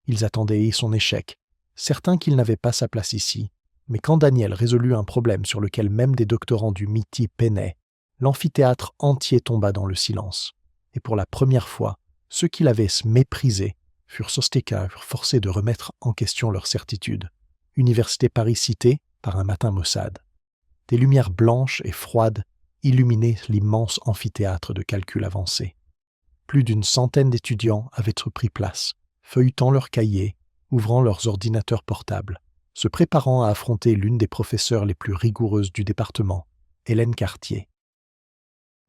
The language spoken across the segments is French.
Ils attendaient son échec, certains qu'il n'avait pas sa place ici. Mais quand Daniel résolut un problème sur lequel même des doctorants du MIT peinaient, l'amphithéâtre entier tomba dans le silence. Et pour la première fois, ceux qui l'avaient méprisé furent forcés de remettre en question leur certitude. Université Paris citée par un matin maussade. Des lumières blanches et froides illuminaient l'immense amphithéâtre de calcul avancé. Plus d'une centaine d'étudiants avaient pris place, feuilletant leurs cahiers, ouvrant leurs ordinateurs portables, se préparant à affronter l'une des professeurs les plus rigoureuses du département, Hélène Cartier.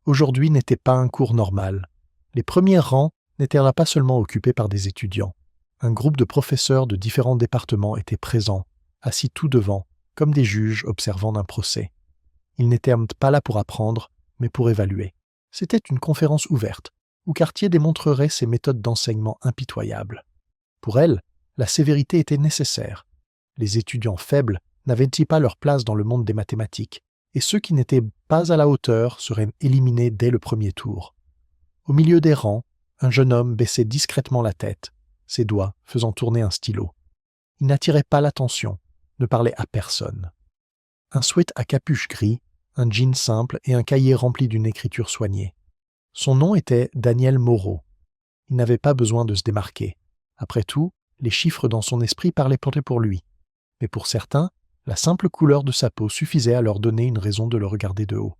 Aujourd'hui n'était pas un cours normal. Les premiers rangs n'étaient là pas seulement occupés par des étudiants. Un groupe de professeurs de différents départements était présent, assis tout devant, comme des juges observant un procès. Ils n'étaient pas là pour apprendre, mais pour évaluer. C'était une conférence ouverte, où Cartier démontrerait ses méthodes d'enseignement impitoyables. Pour elle, la sévérité était nécessaire. Les étudiants faibles n'avaient-ils pas leur place dans le monde des mathématiques, et ceux qui n'étaient pas à la hauteur seraient éliminés dès le premier tour. Au milieu des rangs, un jeune homme baissait discrètement la tête, ses doigts faisant tourner un stylo. Il n'attirait pas l'attention, ne parlait à personne. Un sweat à capuche gris, un jean simple et un cahier rempli d'une écriture soignée. Son nom était Daniel Moreau. Il n'avait pas besoin de se démarquer. Après tout, les chiffres dans son esprit parlaient pour lui. Mais pour certains, la simple couleur de sa peau suffisait à leur donner une raison de le regarder de haut.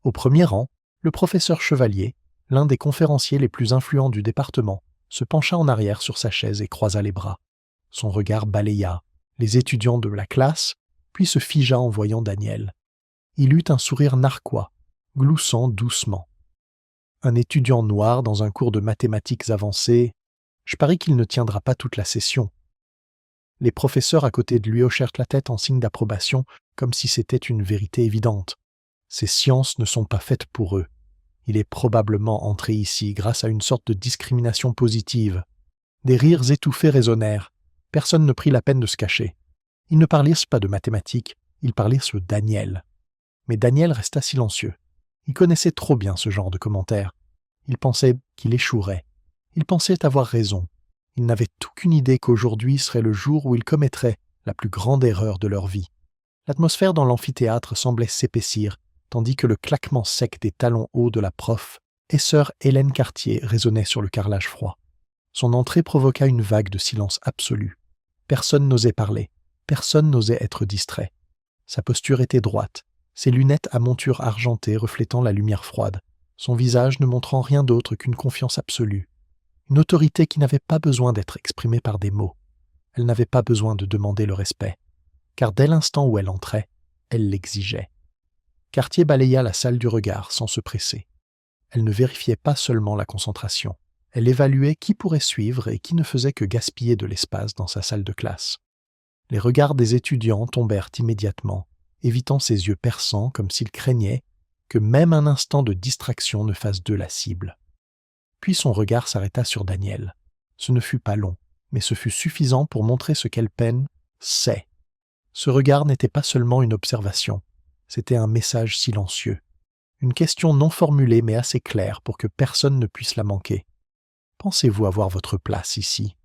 Au premier rang, le professeur Chevalier, l'un des conférenciers les plus influents du département, se pencha en arrière sur sa chaise et croisa les bras. Son regard balaya les étudiants de la classe, puis se figea en voyant Daniel. Il eut un sourire narquois, gloussant doucement. Un étudiant noir dans un cours de mathématiques avancées, je parie qu'il ne tiendra pas toute la session. Les professeurs à côté de lui hochèrent la tête en signe d'approbation, comme si c'était une vérité évidente. Ces sciences ne sont pas faites pour eux. Il est probablement entré ici grâce à une sorte de discrimination positive. Des rires étouffés résonnèrent. Personne ne prit la peine de se cacher. Ils ne parlirent pas de mathématiques, ils parlirent sur Daniel. Mais Daniel resta silencieux. Il connaissait trop bien ce genre de commentaires. Il pensait qu'il échouerait. Il pensait avoir raison. Il n'avait aucune idée qu'aujourd'hui serait le jour où ils commettraient la plus grande erreur de leur vie. L'atmosphère dans l'amphithéâtre semblait s'épaissir, tandis que le claquement sec des talons hauts de la prof et sœur Hélène Cartier résonnait sur le carrelage froid. Son entrée provoqua une vague de silence absolu. Personne n'osait parler, personne n'osait être distrait. Sa posture était droite, ses lunettes à monture argentée reflétant la lumière froide, son visage ne montrant rien d'autre qu'une confiance absolue. Une autorité qui n'avait pas besoin d'être exprimée par des mots. Elle n'avait pas besoin de demander le respect, car dès l'instant où elle entrait, elle l'exigeait. Cartier balaya la salle du regard sans se presser. Elle ne vérifiait pas seulement la concentration, elle évaluait qui pourrait suivre et qui ne faisait que gaspiller de l'espace dans sa salle de classe. Les regards des étudiants tombèrent immédiatement, évitant ses yeux perçants comme s'ils craignaient que même un instant de distraction ne fasse d'eux la cible. Puis son regard s'arrêta sur Daniel. Ce ne fut pas long, mais ce fut suffisant pour montrer ce qu'elle peine sait. Ce regard n'était pas seulement une observation, c'était un message silencieux. Une question non formulée mais assez claire pour que personne ne puisse la manquer. Pensez-vous avoir votre place ici?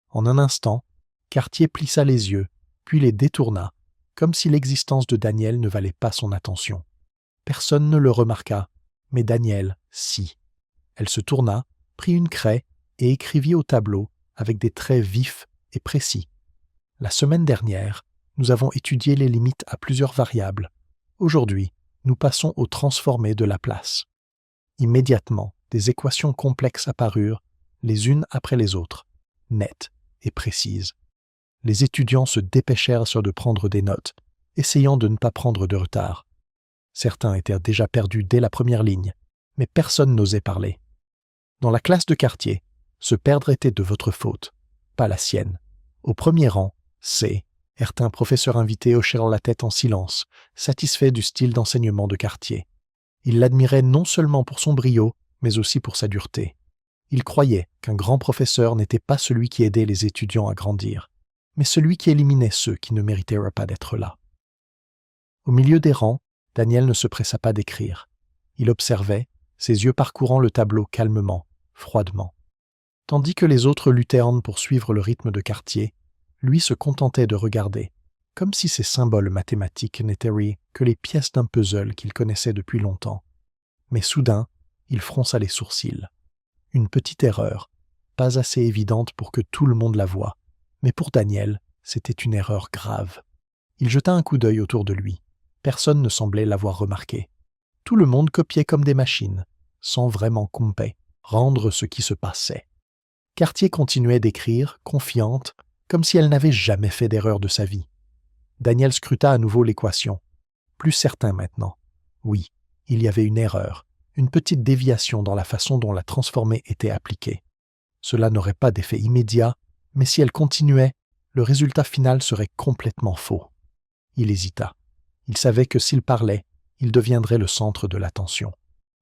En un instant, Cartier plissa les yeux, puis les détourna, comme si l'existence de Daniel ne valait pas son attention. Personne ne le remarqua, mais Daniel, si. Elle se tourna, prit une craie et écrivit au tableau avec des traits vifs et précis. La semaine dernière, nous avons étudié les limites à plusieurs variables. Aujourd'hui, nous passons au transformé de Laplace. Immédiatement, des équations complexes apparurent, les unes après les autres, nettes et précises. Les étudiants se dépêchèrent de prendre des notes, essayant de ne pas prendre de retard. Certains étaient déjà perdus dès la première ligne, mais personne n'osait parler. Dans la classe de Cartier, se perdre était de votre faute, pas la sienne. Au premier rang, certains professeurs invités hochèrent la tête en silence, satisfaits du style d'enseignement de Cartier. Ils l'admiraient non seulement pour son brio, mais aussi pour sa dureté. Ils croyaient qu'un grand professeur n'était pas celui qui aidait les étudiants à grandir, mais celui qui éliminait ceux qui ne méritaient pas d'être là. Au milieu des rangs, Daniel ne se pressa pas d'écrire. Il observait, ses yeux parcourant le tableau calmement, froidement. Tandis que les autres luternes pour suivre le rythme de Cartier, lui se contentait de regarder, comme si ces symboles mathématiques n'étaient que les pièces d'un puzzle qu'il connaissait depuis longtemps. Mais soudain, il fronça les sourcils. Une petite erreur, pas assez évidente pour que tout le monde la voie, mais pour Daniel, c'était une erreur grave. Il jeta un coup d'œil autour de lui. Personne ne semblait l'avoir remarqué. Tout le monde copiait comme des machines, sans vraiment rendre ce qui se passait. Cartier continuait d'écrire, confiante, comme si elle n'avait jamais fait d'erreur de sa vie. Daniel scruta à nouveau l'équation. Plus certain maintenant. Oui, il y avait une erreur, une petite déviation dans la façon dont la transformée était appliquée. Cela n'aurait pas d'effet immédiat, mais si elle continuait, le résultat final serait complètement faux. Il hésita. Il savait que s'il parlait, il deviendrait le centre de l'attention.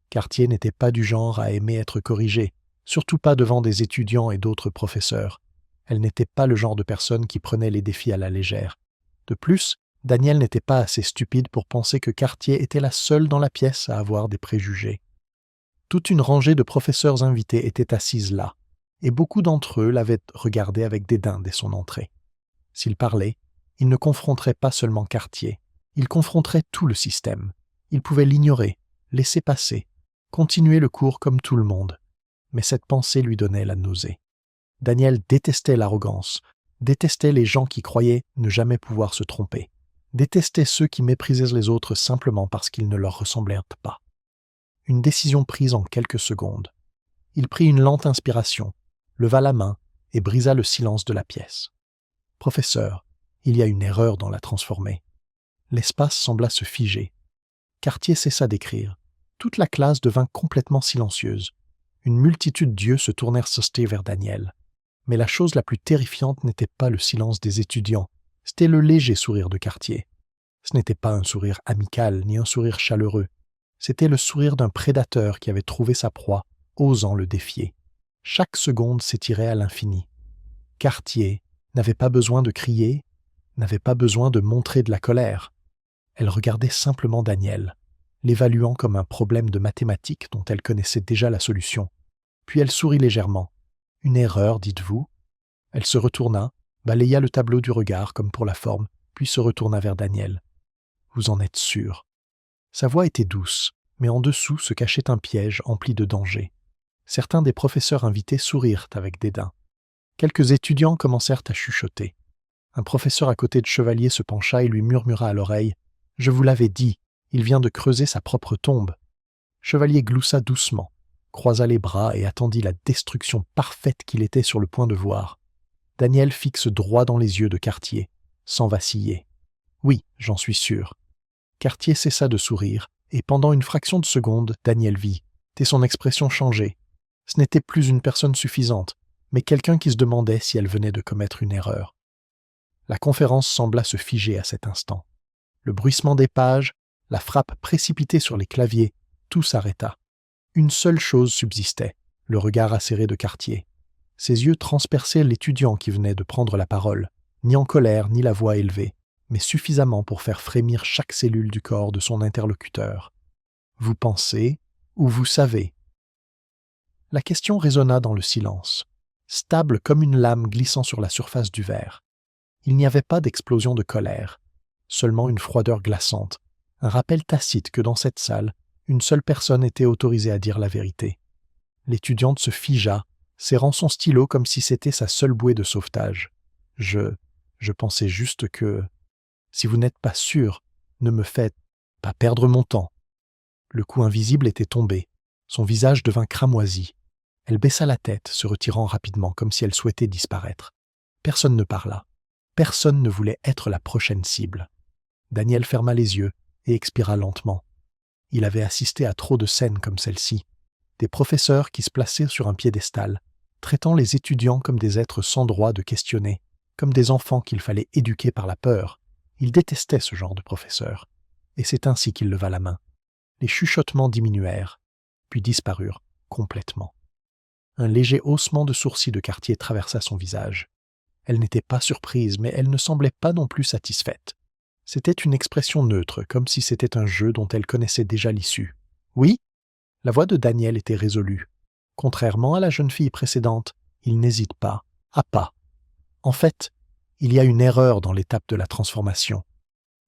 Cartier n'était pas du genre à aimer être corrigé, surtout pas devant des étudiants et d'autres professeurs. Elle n'était pas le genre de personne qui prenait les défis à la légère. De plus, Daniel n'était pas assez stupide pour penser que Cartier était la seule dans la pièce à avoir des préjugés. Toute une rangée de professeurs invités était assise là, et beaucoup d'entre eux l'avaient regardé avec dédain dès son entrée. S'il parlait, il ne confronterait pas seulement Cartier, il confronterait tout le système. Il pouvait l'ignorer, laisser passer, continuer le cours comme tout le monde. Mais cette pensée lui donnait la nausée. Daniel détestait l'arrogance, détestait les gens qui croyaient ne jamais pouvoir se tromper, détestait ceux qui méprisaient les autres simplement parce qu'ils ne leur ressemblèrent pas. Une décision prise en quelques secondes. Il prit une lente inspiration, leva la main et brisa le silence de la pièce. « Professeur, il y a une erreur dans la transformée. » L'espace sembla se figer. Cartier cessa d'écrire. Toute la classe devint complètement silencieuse. Une multitude d'yeux se tournèrent sauter vers Daniel. Mais la chose la plus terrifiante n'était pas le silence des étudiants, c'était le léger sourire de Cartier. Ce n'était pas un sourire amical ni un sourire chaleureux. C'était le sourire d'un prédateur qui avait trouvé sa proie, osant le défier. Chaque seconde s'étirait à l'infini. Cartier n'avait pas besoin de crier, n'avait pas besoin de montrer de la colère. Elle regardait simplement Daniel, l'évaluant comme un problème de mathématiques dont elle connaissait déjà la solution. Puis elle sourit légèrement. « Une erreur, dites-vous » Elle se retourna, balaya le tableau du regard comme pour la forme, puis se retourna vers Daniel. « Vous en êtes sûr ?» Sa voix était douce, mais en dessous se cachait un piège empli de dangers. Certains des professeurs invités sourirent avec dédain. Quelques étudiants commencèrent à chuchoter. Un professeur à côté de Chevalier se pencha et lui murmura à l'oreille « Je vous l'avais dit, il vient de creuser sa propre tombe. » Chevalier gloussa doucement, croisa les bras et attendit la destruction parfaite qu'il était sur le point de voir. Daniel fixe droit dans les yeux de Cartier, sans vaciller. « Oui, j'en suis sûr. » Cartier cessa de sourire, et pendant une fraction de seconde, Daniel vit, et son expression changeait. Ce n'était plus une personne suffisante, mais quelqu'un qui se demandait si elle venait de commettre une erreur. La conférence sembla se figer à cet instant. Le bruissement des pages, la frappe précipitée sur les claviers, tout s'arrêta. Une seule chose subsistait, le regard acéré de Cartier. Ses yeux transperçaient l'étudiant qui venait de prendre la parole, ni en colère ni la voix élevée, mais suffisamment pour faire frémir chaque cellule du corps de son interlocuteur. « Vous pensez ou vous savez ?» La question résonna dans le silence, stable comme une lame glissant sur la surface du verre. Il n'y avait pas d'explosion de colère, seulement une froideur glaçante, un rappel tacite que dans cette salle, une seule personne était autorisée à dire la vérité. L'étudiante se figea, serrant son stylo comme si c'était sa seule bouée de sauvetage. Je pensais juste que... Si vous n'êtes pas sûr, ne me faites pas perdre mon temps. Le cou invisible était tombé. Son visage devint cramoisi. Elle baissa la tête, se retirant rapidement, comme si elle souhaitait disparaître. Personne ne parla. Personne ne voulait être la prochaine cible. Daniel ferma les yeux et expira lentement. Il avait assisté à trop de scènes comme celle-ci. Des professeurs qui se plaçaient sur un piédestal, traitant les étudiants comme des êtres sans droit de questionner, comme des enfants qu'il fallait éduquer par la peur. Il détestait ce genre de professeur. Et c'est ainsi qu'il leva la main. Les chuchotements diminuèrent, puis disparurent complètement. Un léger haussement de sourcils de Cartier traversa son visage. Elle n'était pas surprise, mais elle ne semblait pas non plus satisfaite. C'était une expression neutre, comme si c'était un jeu dont elle connaissait déjà l'issue. « Oui ?» La voix de Daniel était résolue. Contrairement à la jeune fille précédente, Il n'hésite pas. Ah pas. En fait, il y a une erreur dans l'étape de la transformation.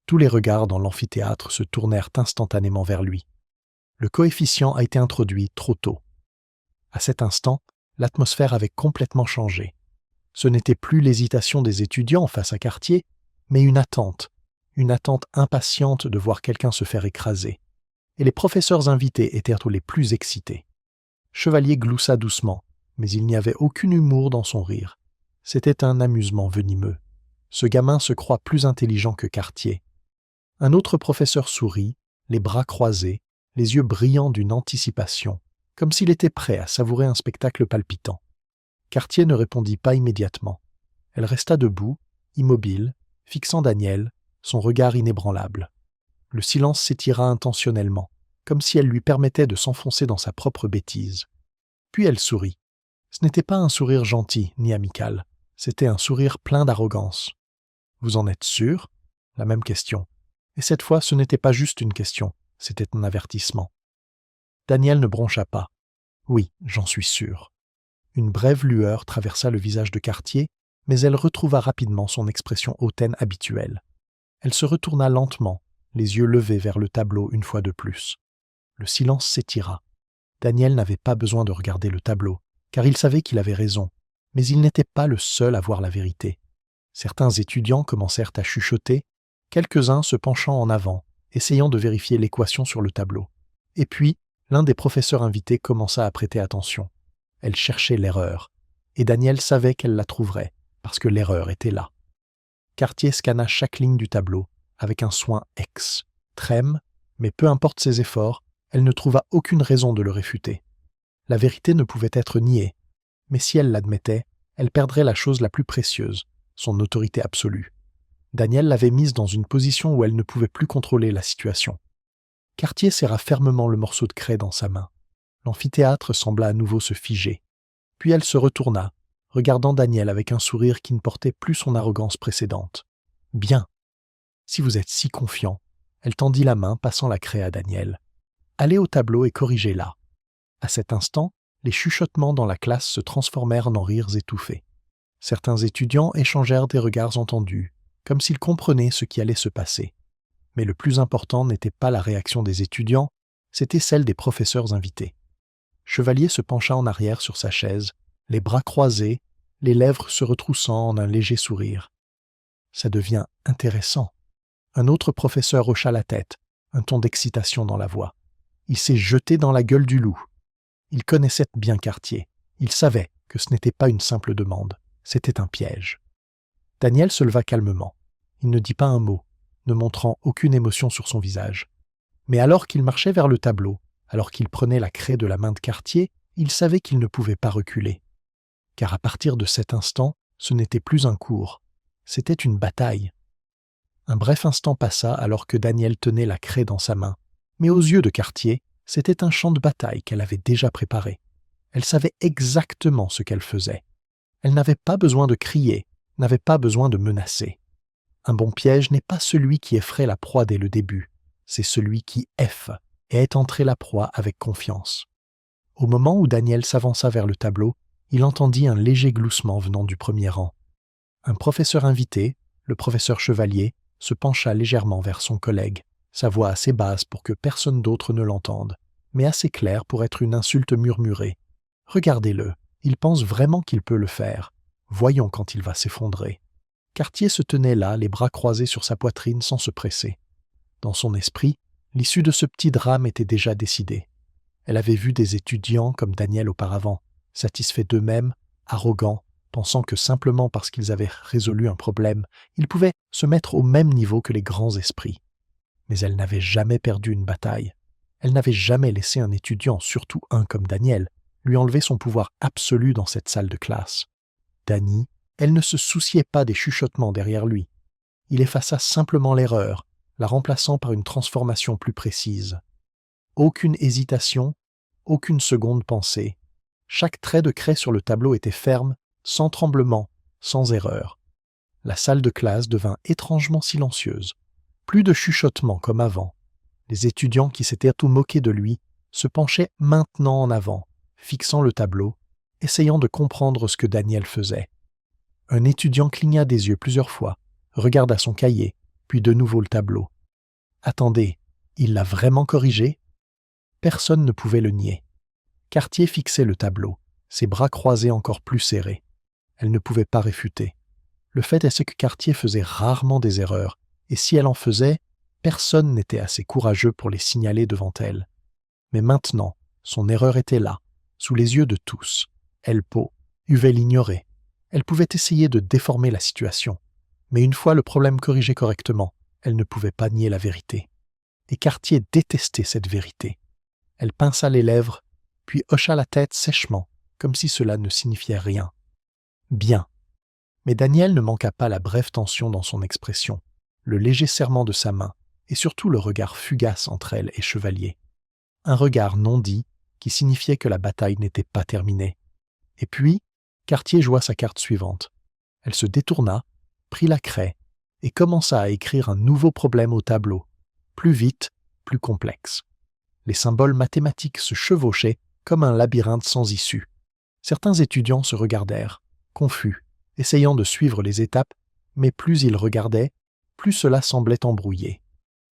Tous les regards dans l'amphithéâtre se tournèrent instantanément vers lui. Le coefficient a été introduit trop tôt. À cet instant, l'atmosphère avait complètement changé. Ce n'était plus l'hésitation des étudiants face à Cartier, mais une attente impatiente de voir quelqu'un se faire écraser. Et les professeurs invités étaient les plus excités. Chevalier gloussa doucement, mais il n'y avait aucun humour dans son rire. C'était un amusement venimeux. Ce gamin se croit plus intelligent que Cartier. Un autre professeur sourit, les bras croisés, les yeux brillants d'une anticipation, comme s'il était prêt à savourer un spectacle palpitant. Cartier ne répondit pas immédiatement. Elle resta debout, immobile, fixant Daniel, son regard inébranlable. Le silence s'étira intentionnellement, comme si elle lui permettait de s'enfoncer dans sa propre bêtise. Puis elle sourit. Ce n'était pas un sourire gentil ni amical, c'était un sourire plein d'arrogance. « Vous en êtes sûr ?» La même question. Et cette fois, ce n'était pas juste une question, c'était un avertissement. Daniel ne broncha pas. « Oui, j'en suis sûr. » Une brève lueur traversa le visage de Cartier, mais elle retrouva rapidement son expression hautaine habituelle. Elle se retourna lentement, les yeux levés vers le tableau une fois de plus. Le silence s'étira. Daniel n'avait pas besoin de regarder le tableau, car il savait qu'il avait raison, mais il n'était pas le seul à voir la vérité. Certains étudiants commencèrent à chuchoter, quelques-uns se penchant en avant, essayant de vérifier l'équation sur le tableau. Et puis, l'un des professeurs invités commença à prêter attention. Elle cherchait l'erreur, et Daniel savait qu'elle la trouverait, parce que l'erreur était là. Cartier scanna chaque ligne du tableau, avec un soin extrême, mais peu importe ses efforts, elle ne trouva aucune raison de le réfuter. La vérité ne pouvait être niée, mais si elle l'admettait, elle perdrait la chose la plus précieuse, son autorité absolue. Daniel l'avait mise dans une position où elle ne pouvait plus contrôler la situation. Cartier serra fermement le morceau de craie dans sa main. L'amphithéâtre sembla à nouveau se figer. Puis elle se retourna, regardant Daniel avec un sourire qui ne portait plus son arrogance précédente. « Bien. Si vous êtes si confiant. » Elle tendit la main, passant la craie à Daniel. « Allez au tableau et corrigez-la. » À cet instant, les chuchotements dans la classe se transformèrent en rires étouffés. Certains étudiants échangèrent des regards entendus, comme s'ils comprenaient ce qui allait se passer. Mais le plus important n'était pas la réaction des étudiants, c'était celle des professeurs invités. Chevalier se pencha en arrière sur sa chaise, les bras croisés, les lèvres se retroussant en un léger sourire. « Ça devient intéressant. » Un autre professeur hocha la tête, un ton d'excitation dans la voix. Il s'est jeté dans la gueule du loup. Il connaissait bien Cartier. Il savait que ce n'était pas une simple demande, c'était un piège. Daniel se leva calmement. Il ne dit pas un mot, ne montrant aucune émotion sur son visage. Mais alors qu'il marchait vers le tableau, alors qu'il prenait la craie de la main de Cartier, il savait qu'il ne pouvait pas reculer. Car à partir de cet instant, ce n'était plus un cours, c'était une bataille. Un bref instant passa alors que Daniel tenait la craie dans sa main, mais aux yeux de Cartier, c'était un champ de bataille qu'elle avait déjà préparé. Elle savait exactement ce qu'elle faisait. Elle n'avait pas besoin de crier, n'avait pas besoin de menacer. Un bon piège n'est pas celui qui effraie la proie dès le début, c'est celui qui effe et est entré la proie avec confiance. Au moment où Daniel s'avança vers le tableau, il entendit un léger gloussement venant du premier rang. Un professeur invité, le professeur Chevalier, se pencha légèrement vers son collègue, sa voix assez basse pour que personne d'autre ne l'entende, mais assez claire pour être une insulte murmurée. « Regardez-le, il pense vraiment qu'il peut le faire. Voyons quand il va s'effondrer. » Cartier se tenait là, les bras croisés sur sa poitrine sans se presser. Dans son esprit, l'issue de ce petit drame était déjà décidée. Elle avait vu des étudiants comme Daniel auparavant, satisfaits d'eux-mêmes, arrogants, pensant que simplement parce qu'ils avaient résolu un problème, ils pouvaient se mettre au même niveau que les grands esprits. Mais elle n'avait jamais perdu une bataille. Elle n'avait jamais laissé un étudiant, surtout un comme Daniel, lui enlever son pouvoir absolu dans cette salle de classe. Dany, elle ne se souciait pas des chuchotements derrière lui. Il effaça simplement l'erreur, la remplaçant par une transformation plus précise. Aucune hésitation, aucune seconde pensée. Chaque trait de craie sur le tableau était ferme, sans tremblement, sans erreur. La salle de classe devint étrangement silencieuse. Plus de chuchotements comme avant. Les étudiants qui s'étaient tout moqués de lui se penchaient maintenant en avant, fixant le tableau, essayant de comprendre ce que Daniel faisait. Un étudiant cligna des yeux plusieurs fois, regarda son cahier, puis de nouveau le tableau. Attendez, il l'a vraiment corrigé? Personne ne pouvait le nier. Cartier fixait le tableau, ses bras croisés encore plus serrés. Elle ne pouvait pas réfuter. Le fait est que Cartier faisait rarement des erreurs, et si elle en faisait, personne n'était assez courageux pour les signaler devant elle. Mais maintenant, son erreur était là, sous les yeux de tous. Elle pouvait l'ignorer. Elle pouvait essayer de déformer la situation. Mais une fois le problème corrigé correctement, elle ne pouvait pas nier la vérité. Et Cartier détestait cette vérité. Elle pinça les lèvres, puis hocha la tête sèchement, comme si cela ne signifiait rien. Bien. Mais Daniel ne manqua pas la brève tension dans son expression, le léger serrement de sa main, et surtout le regard fugace entre elle et Chevalier. Un regard non dit qui signifiait que la bataille n'était pas terminée. Et puis, Cartier joua sa carte suivante. Elle se détourna, prit la craie, et commença à écrire un nouveau problème au tableau, plus vite, plus complexe. Les symboles mathématiques se chevauchaient comme un labyrinthe sans issue. Certains étudiants se regardèrent, confus, essayant de suivre les étapes, mais plus ils regardaient, plus cela semblait embrouillé.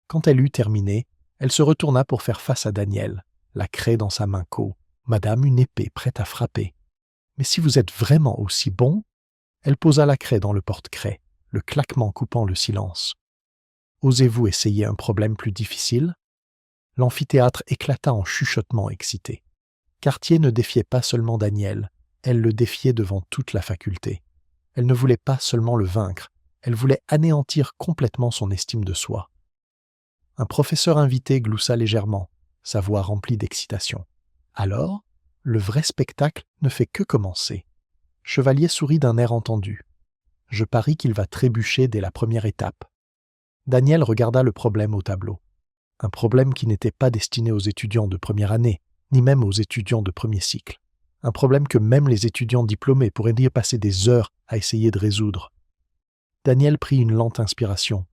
Quand elle eut terminé, elle se retourna pour faire face à Daniel, la craie dans sa main Madame, une épée prête à frapper. Mais si vous êtes vraiment aussi bon, elle posa la craie dans le porte-craie, le claquement coupant le silence. Osez-vous essayer un problème plus difficile? L'amphithéâtre éclata en chuchotements excités. Cartier ne défiait pas seulement Daniel, elle le défiait devant toute la faculté. Elle ne voulait pas seulement le vaincre, elle voulait anéantir complètement son estime de soi. Un professeur invité gloussa légèrement, sa voix remplie d'excitation. Alors, le vrai spectacle ne fait que commencer. Chevalier sourit d'un air entendu. Je parie qu'il va trébucher dès la première étape. Daniel regarda le problème au tableau. Un problème qui n'était pas destiné aux étudiants de première année, ni même aux étudiants de premier cycle. Un problème que même les étudiants diplômés pourraient y passer des heures à essayer de résoudre. Daniel prit une lente inspiration,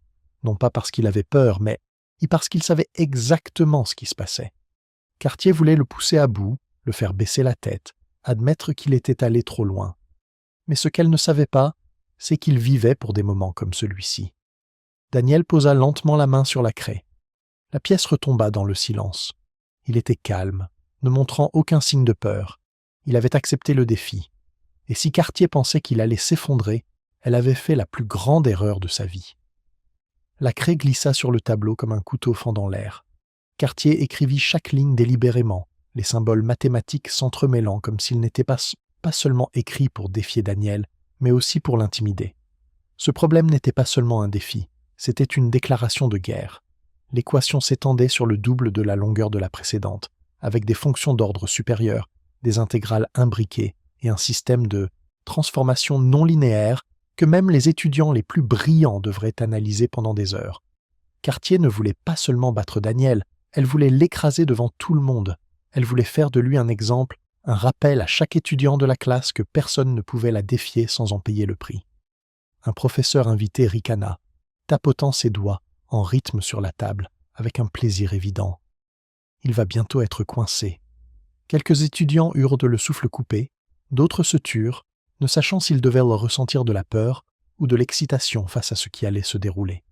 non pas parce qu'il avait peur, mais parce qu'il savait exactement ce qui se passait. Cartier voulait le pousser à bout, le faire baisser la tête, admettre qu'il était allé trop loin. Mais ce qu'elle ne savait pas, c'est qu'il vivait pour des moments comme celui-ci. Daniel posa lentement la main sur la craie. La pièce retomba dans le silence. Il était calme, ne montrant aucun signe de peur. Il avait accepté le défi. Et si Cartier pensait qu'il allait s'effondrer, elle avait fait la plus grande erreur de sa vie. La craie glissa sur le tableau comme un couteau fendant l'air. Cartier écrivit chaque ligne délibérément, les symboles mathématiques s'entremêlant comme s'ils n'étaient pas seulement écrits pour défier Daniel, mais aussi pour l'intimider. Ce problème n'était pas seulement un défi, c'était une déclaration de guerre. L'équation s'étendait sur le double de la longueur de la précédente, avec des fonctions d'ordre supérieur, des intégrales imbriquées et un système de transformation non linéaire que même les étudiants les plus brillants devraient analyser pendant des heures. Cartier ne voulait pas seulement battre Daniel, elle voulait l'écraser devant tout le monde. Elle voulait faire de lui un exemple, un rappel à chaque étudiant de la classe que personne ne pouvait la défier sans en payer le prix. Un professeur invité ricana, tapotant ses doigts en rythme sur la table, avec un plaisir évident. Il va bientôt être coincé. Quelques étudiants eurent le souffle coupé, d'autres se turent, ne sachant s'ils devaient ressentir de la peur ou de l'excitation face à ce qui allait se dérouler.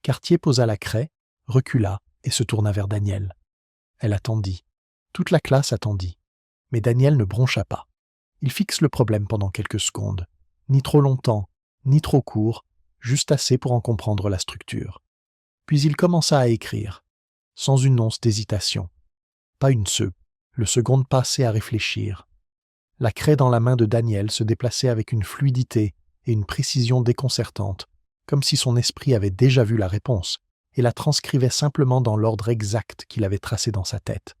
Cartier posa la craie, recula et se tourna vers Daniel. Elle attendit. Toute la classe attendit. Mais Daniel ne broncha pas. Il fixe le problème pendant quelques secondes. Ni trop longtemps, ni trop court, juste assez pour en comprendre la structure. Puis il commença à écrire, sans une once d'hésitation. Pas une le seconde passait à réfléchir. La craie dans la main de Daniel se déplaçait avec une fluidité et une précision déconcertantes, comme si son esprit avait déjà vu la réponse et la transcrivait simplement dans l'ordre exact qu'il avait tracé dans sa tête.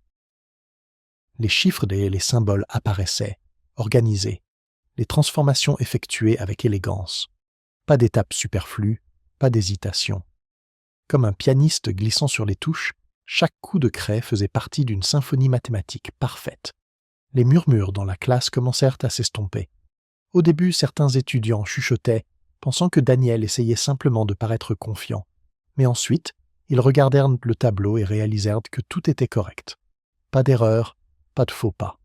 Les chiffres et les symboles apparaissaient, organisés, les transformations effectuées avec élégance. Pas d'étape superflue, pas d'hésitation. Comme un pianiste glissant sur les touches, chaque coup de craie faisait partie d'une symphonie mathématique parfaite. Les murmures dans la classe commencèrent à s'estomper. Au début, certains étudiants chuchotaient, pensant que Daniel essayait simplement de paraître confiant. Mais ensuite, ils regardèrent le tableau et réalisèrent que tout était correct. Pas d'erreur, pas de faux pas.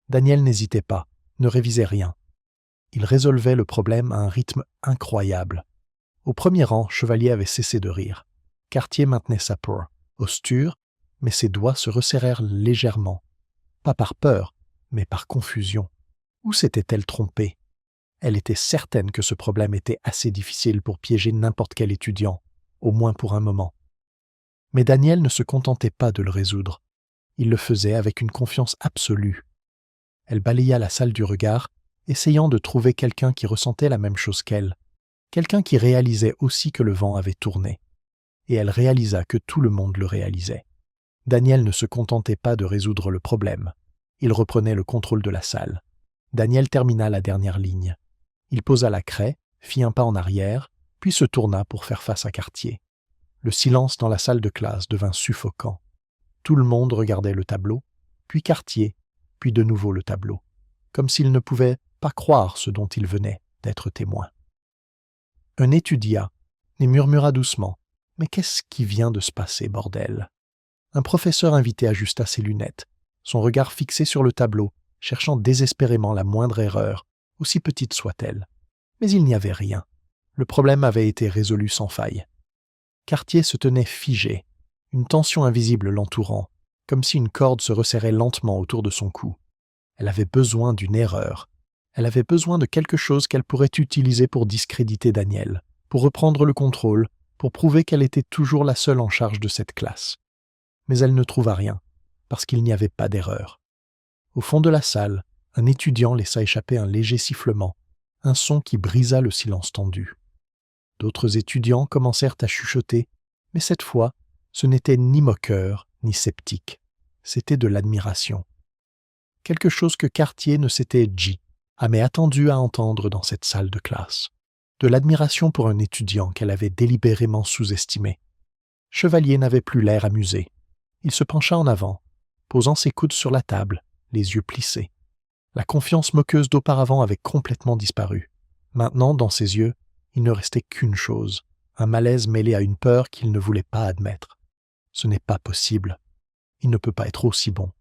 Daniel n'hésitait pas, ne révisait rien. Il résolvait le problème à un rythme incroyable. Au premier rang, Chevalier avait cessé de rire. Cartier maintenait sa posture, mais ses doigts se resserrèrent légèrement. Pas par peur, mais par confusion. Où s'était-elle trompée? Elle était certaine que ce problème était assez difficile pour piéger n'importe quel étudiant, au moins pour un moment. Mais Daniel ne se contentait pas de le résoudre. Il le faisait avec une confiance absolue. Elle balaya la salle du regard, essayant de trouver quelqu'un qui ressentait la même chose qu'elle, quelqu'un qui réalisait aussi que le vent avait tourné. Et elle réalisa que tout le monde le réalisait. Daniel ne se contentait pas de résoudre le problème. Il reprenait le contrôle de la salle. Daniel termina la dernière ligne. Il posa la craie, fit un pas en arrière, puis se tourna pour faire face à Cartier. Le silence dans la salle de classe devint suffocant. Tout le monde regardait le tableau, puis Cartier, puis de nouveau le tableau, comme s'il ne pouvait pas croire ce dont il venait d'être témoin. Un étudia et murmura doucement « Mais qu'est-ce qui vient de se passer, bordel ?» Un professeur invité ajusta ses lunettes, son regard fixé sur le tableau, cherchant désespérément la moindre erreur, aussi petite soit-elle. Mais il n'y avait rien. Le problème avait été résolu sans faille. Cartier se tenait figé, une tension invisible l'entourant, comme si une corde se resserrait lentement autour de son cou. Elle avait besoin d'une erreur. Elle avait besoin de quelque chose qu'elle pourrait utiliser pour discréditer Daniel, pour reprendre le contrôle, pour prouver qu'elle était toujours la seule en charge de cette classe. Mais elle ne trouva rien, parce qu'il n'y avait pas d'erreur. Au fond de la salle, un étudiant laissa échapper un léger sifflement, un son qui brisa le silence tendu. D'autres étudiants commencèrent à chuchoter, mais cette fois, ce n'était ni moqueur, ni sceptique. C'était de l'admiration. Quelque chose que Cartier ne s'était jamais attendu à entendre dans cette salle de classe. De l'admiration pour un étudiant qu'elle avait délibérément sous-estimé. Chevalier n'avait plus l'air amusé. Il se pencha en avant, posant ses coudes sur la table, les yeux plissés. La confiance moqueuse d'auparavant avait complètement disparu. Maintenant, dans ses yeux, il ne restait qu'une chose, un malaise mêlé à une peur qu'il ne voulait pas admettre. Ce n'est pas possible. Il ne peut pas être aussi bon.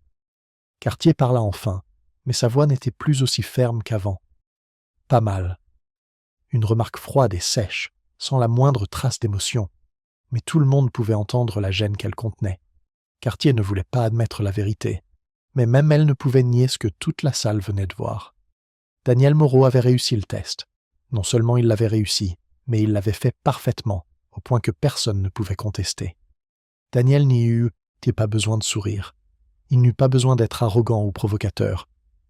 Cartier parla enfin, mais sa voix n'était plus aussi ferme qu'avant. Pas mal. Une remarque froide et sèche, sans la moindre trace d'émotion. Mais tout le monde pouvait entendre la gêne qu'elle contenait. Cartier ne voulait pas admettre la vérité, mais même elle ne pouvait nier ce que toute la salle venait de voir. Daniel Moreau avait réussi le test. Non seulement il l'avait réussi, mais il l'avait fait parfaitement, au point que personne ne pouvait contester. Daniel n'y eut pas besoin de sourire. Il n'eut pas besoin d'être arrogant ou provocateur.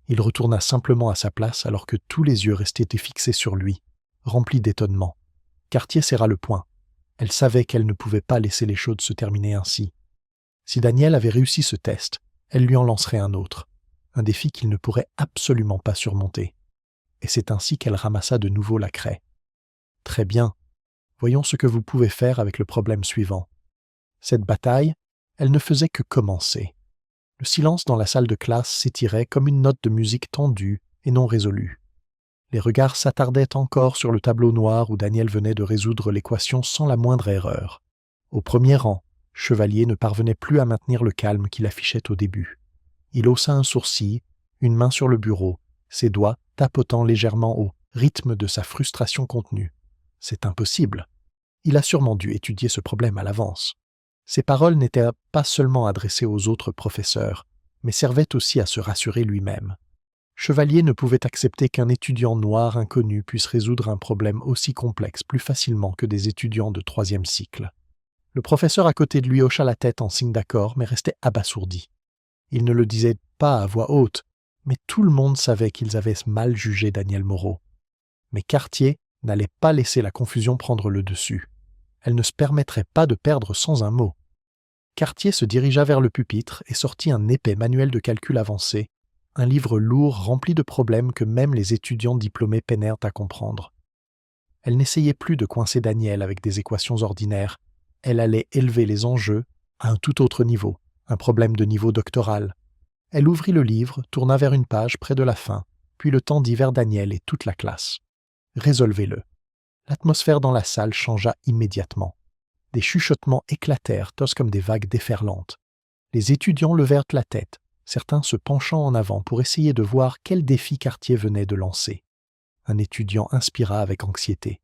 Il retourna simplement à sa place alors que tous les yeux restaient fixés sur lui, remplis d'étonnement. Cartier serra le poing. Elle savait qu'elle ne pouvait pas laisser les choses se terminer ainsi. Si Daniel avait réussi ce test, elle lui en lancerait un autre, un défi qu'il ne pourrait absolument pas surmonter. Et c'est ainsi qu'elle ramassa de nouveau la craie. « Très bien. Voyons ce que vous pouvez faire avec le problème suivant. » Cette bataille, elle ne faisait que commencer. Le silence dans la salle de classe s'étirait comme une note de musique tendue et non résolue. Les regards s'attardaient encore sur le tableau noir où Daniel venait de résoudre l'équation sans la moindre erreur. Au premier rang, Chevalier ne parvenait plus à maintenir le calme qu'il affichait au début. Il haussa un sourcil, une main sur le bureau, ses doigts tapotant légèrement au rythme de sa frustration contenue. C'est impossible. Il a sûrement dû étudier ce problème à l'avance. Ses paroles n'étaient pas seulement adressées aux autres professeurs, mais servaient aussi à se rassurer lui-même. Chevalier ne pouvait accepter qu'un étudiant noir inconnu puisse résoudre un problème aussi complexe plus facilement que des étudiants de 3e cycle. Le professeur à côté de lui hocha la tête en signe d'accord, mais restait abasourdi. Il ne le disait pas à voix haute, mais tout le monde savait qu'ils avaient mal jugé Daniel Moreau. Mais Cartier n'allait pas laisser la confusion prendre le dessus. Elle ne se permettrait pas de perdre sans un mot. Cartier se dirigea vers le pupitre et sortit un épais manuel de calcul avancé, un livre lourd rempli de problèmes que même les étudiants diplômés peinèrent à comprendre. Elle n'essayait plus de coincer Daniel avec des équations ordinaires. Elle allait élever les enjeux à un tout autre niveau, un problème de niveau doctoral. Elle ouvrit le livre, tourna vers une page près de la fin, puis le tendit vers Daniel et toute la classe. « Résolvez-le. » L'atmosphère dans la salle changea immédiatement. Des chuchotements éclatèrent, tous comme des vagues déferlantes. Les étudiants levèrent la tête, certains se penchant en avant pour essayer de voir quel défi Cartier venait de lancer. Un étudiant inspira avec anxiété.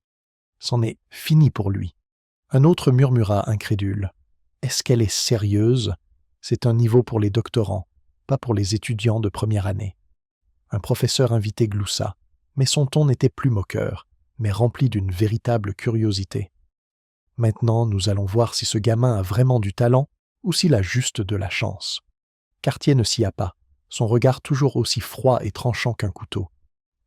C'en est fini pour lui. Un autre murmura incrédule. Est-ce qu'elle est sérieuse? C'est un niveau pour les doctorants, pas pour les étudiants de première année. Un professeur invité gloussa, mais son ton n'était plus moqueur, mais rempli d'une véritable curiosité. Maintenant, nous allons voir si ce gamin a vraiment du talent ou s'il a juste de la chance. Cartier ne s'y a pas, son regard toujours aussi froid et tranchant qu'un couteau.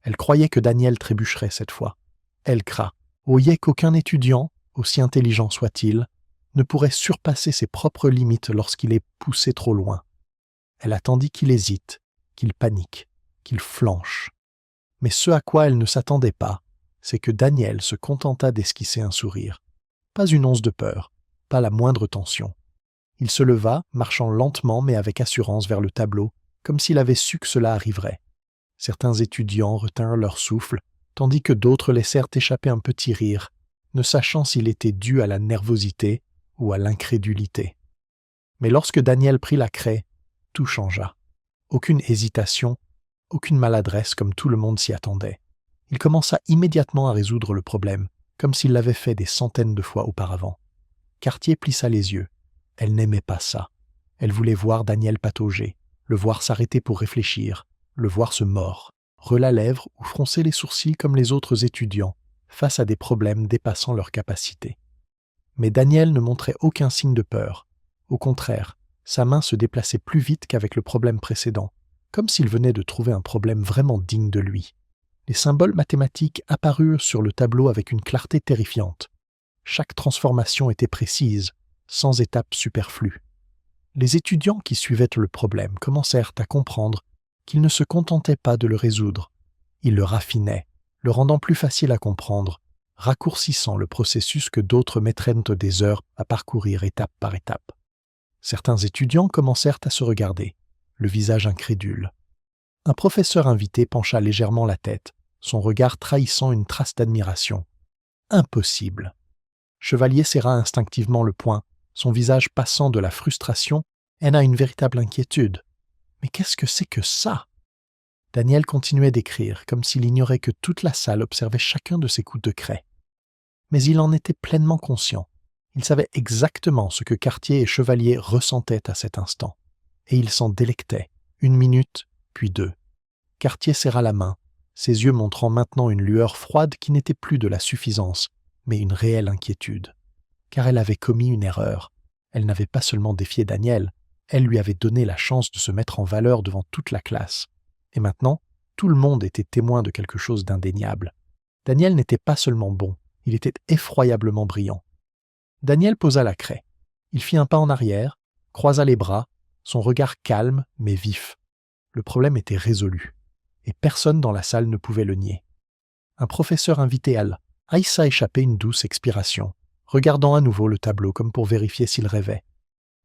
Elle croyait que Daniel trébucherait cette fois. Elle croyait qu'aucun étudiant, aussi intelligent soit-il, ne pourrait surpasser ses propres limites lorsqu'il est poussé trop loin. Elle attendit qu'il hésite, qu'il panique, qu'il flanche. Mais ce à quoi elle ne s'attendait pas, c'est que Daniel se contenta d'esquisser un sourire. Pas une once de peur, pas la moindre tension. Il se leva, marchant lentement mais avec assurance vers le tableau, comme s'il avait su que cela arriverait. Certains étudiants retinrent leur souffle, tandis que d'autres laissèrent échapper un petit rire, ne sachant s'il était dû à la nervosité ou à l'incrédulité. Mais lorsque Daniel prit la craie, tout changea. Aucune hésitation, aucune maladresse comme tout le monde s'y attendait. Il commença immédiatement à résoudre le problème, comme s'il l'avait fait des centaines de fois auparavant. Cartier plissa les yeux. Elle n'aimait pas ça. Elle voulait voir Daniel patauger, le voir s'arrêter pour réfléchir, le voir se mordre, la lèvre ou froncer les sourcils comme les autres étudiants, face à des problèmes dépassant leurs capacités. Mais Daniel ne montrait aucun signe de peur. Au contraire, sa main se déplaçait plus vite qu'avec le problème précédent, comme s'il venait de trouver un problème vraiment digne de lui. Les symboles mathématiques apparurent sur le tableau avec une clarté terrifiante. Chaque transformation était précise, sans étape superflue. Les étudiants qui suivaient le problème commencèrent à comprendre qu'ils ne se contentaient pas de le résoudre. Ils le raffinaient, le rendant plus facile à comprendre, raccourcissant le processus que d'autres mettraient des heures à parcourir étape par étape. Certains étudiants commencèrent à se regarder, le visage incrédule. Un professeur invité pencha légèrement la tête, son regard trahissant une trace d'admiration. Impossible. Chevalier serra instinctivement le poing, son visage passant de la frustration à une véritable inquiétude. Mais qu'est-ce que c'est que ça? Daniel continuait d'écrire, comme s'il ignorait que toute la salle observait chacun de ses coups de craie. Mais il en était pleinement conscient. Il savait exactement ce que Cartier et Chevalier ressentaient à cet instant. Et il s'en délectait, 1 minute, puis 2. Cartier serra la main, ses yeux montrant maintenant une lueur froide qui n'était plus de la suffisance, mais une réelle inquiétude. Car elle avait commis une erreur. Elle n'avait pas seulement défié Daniel, elle lui avait donné la chance de se mettre en valeur devant toute la classe. Et maintenant, tout le monde était témoin de quelque chose d'indéniable. Daniel n'était pas seulement bon, il était effroyablement brillant. Daniel posa la craie. Il fit un pas en arrière, croisa les bras, son regard calme mais vif. Le problème était résolu, et personne dans la salle ne pouvait le nier. Un professeur invité laissa échapper une douce expiration, regardant à nouveau le tableau comme pour vérifier s'il rêvait.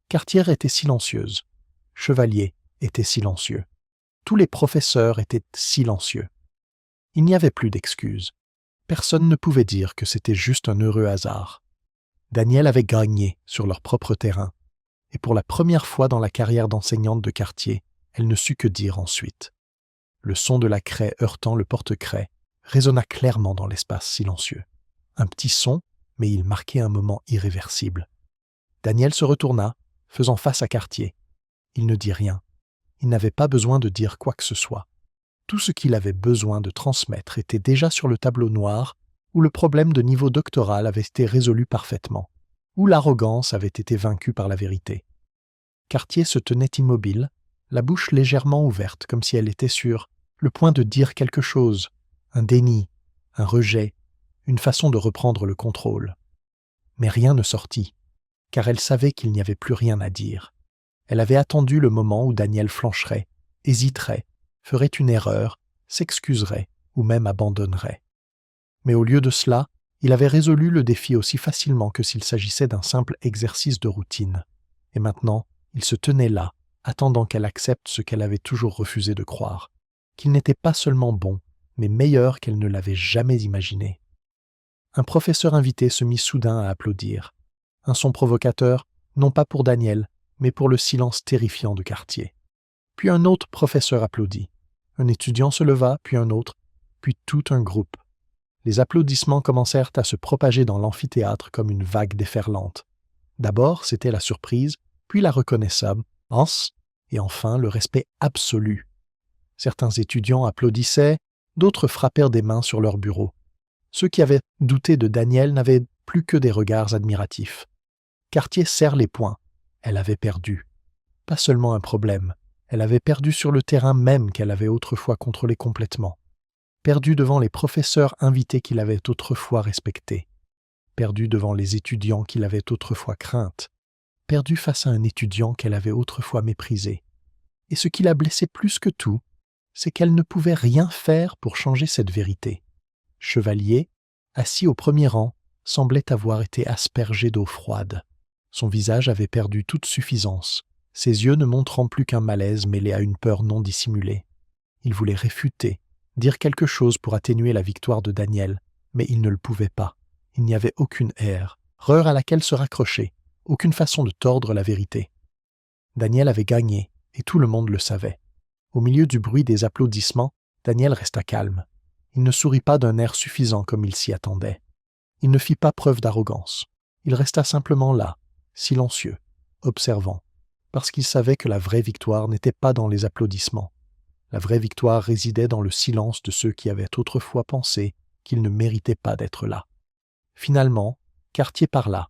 Cartier était silencieuse. Chevalier était silencieux. Tous les professeurs étaient silencieux. Il n'y avait plus d'excuses. Personne ne pouvait dire que c'était juste un heureux hasard. Daniel avait gagné sur leur propre terrain, et pour la première fois dans la carrière d'enseignante de Cartier, elle ne sut que dire ensuite. Le son de la craie heurtant le porte-craie résonna clairement dans l'espace silencieux. Un petit son, mais il marquait un moment irréversible. Daniel se retourna, faisant face à Cartier. Il ne dit rien. Il n'avait pas besoin de dire quoi que ce soit. Tout ce qu'il avait besoin de transmettre était déjà sur le tableau noir, où le problème de niveau doctoral avait été résolu parfaitement, où l'arrogance avait été vaincue par la vérité. Cartier se tenait immobile, la bouche légèrement ouverte, comme si elle était sur le point de dire quelque chose, un déni, un rejet, une façon de reprendre le contrôle. Mais rien ne sortit, car elle savait qu'il n'y avait plus rien à dire. Elle avait attendu le moment où Daniel flancherait, hésiterait, ferait une erreur, s'excuserait ou même abandonnerait. Mais au lieu de cela, il avait résolu le défi aussi facilement que s'il s'agissait d'un simple exercice de routine. Et maintenant, il se tenait là, attendant qu'elle accepte ce qu'elle avait toujours refusé de croire, qu'il n'était pas seulement bon, mais meilleur qu'elle ne l'avait jamais imaginé. Un professeur invité se mit soudain à applaudir. Un son provocateur, non pas pour Daniel, mais pour le silence terrifiant de Cartier. Puis un autre professeur applaudit. Un étudiant se leva, puis un autre, puis tout un groupe. Les applaudissements commencèrent à se propager dans l'amphithéâtre comme une vague déferlante. D'abord, c'était la surprise, puis la reconnaissance, et enfin le respect absolu. Certains étudiants applaudissaient, d'autres frappèrent des mains sur leur bureau. Ceux qui avaient douté de Danielle n'avaient plus que des regards admiratifs. Cartier serre les poings. Elle avait perdu. Pas seulement un problème, elle avait perdu sur le terrain même qu'elle avait autrefois contrôlé complètement. Perdu devant les professeurs invités qui l'avaient autrefois respectée. Perdu devant les étudiants qui l'avaient autrefois crainte. Perdu face à un étudiant qu'elle avait autrefois méprisé. Et ce qui la blessait plus que tout, c'est qu'elle ne pouvait rien faire pour changer cette vérité. Chevalier, assis au premier rang, semblait avoir été aspergé d'eau froide. Son visage avait perdu toute suffisance, ses yeux ne montrant plus qu'un malaise mêlé à une peur non dissimulée. Il voulait réfuter, dire quelque chose pour atténuer la victoire de Danielle, mais il ne le pouvait pas. Il n'y avait aucune erreur à laquelle se raccrocher, aucune façon de tordre la vérité. Danielle avait gagné, et tout le monde le savait. Au milieu du bruit des applaudissements, Danielle resta calme. Il ne sourit pas d'un air suffisant comme il s'y attendait. Il ne fit pas preuve d'arrogance. Il resta simplement là, silencieux, observant, parce qu'il savait que la vraie victoire n'était pas dans les applaudissements. La vraie victoire résidait dans le silence de ceux qui avaient autrefois pensé qu'ils ne méritaient pas d'être là. Finalement, Cartier parla,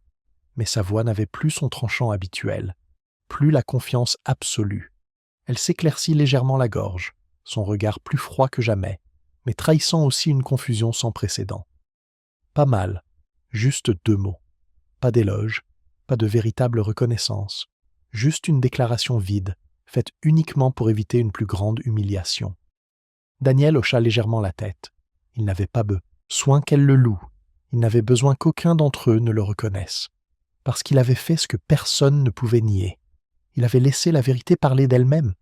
mais sa voix n'avait plus son tranchant habituel, plus la confiance absolue. Elle s'éclaircit légèrement la gorge, son regard plus froid que jamais, mais trahissant aussi une confusion sans précédent. Pas mal, juste 2 mots. Pas d'éloge, pas de véritable reconnaissance, juste une déclaration vide, faite uniquement pour éviter une plus grande humiliation. Danielle hocha légèrement la tête. Il n'avait pas besoin qu'elle le loue. Il n'avait besoin qu'aucun d'entre eux ne le reconnaisse. Parce qu'il avait fait ce que personne ne pouvait nier. Il avait laissé la vérité parler d'elle-même.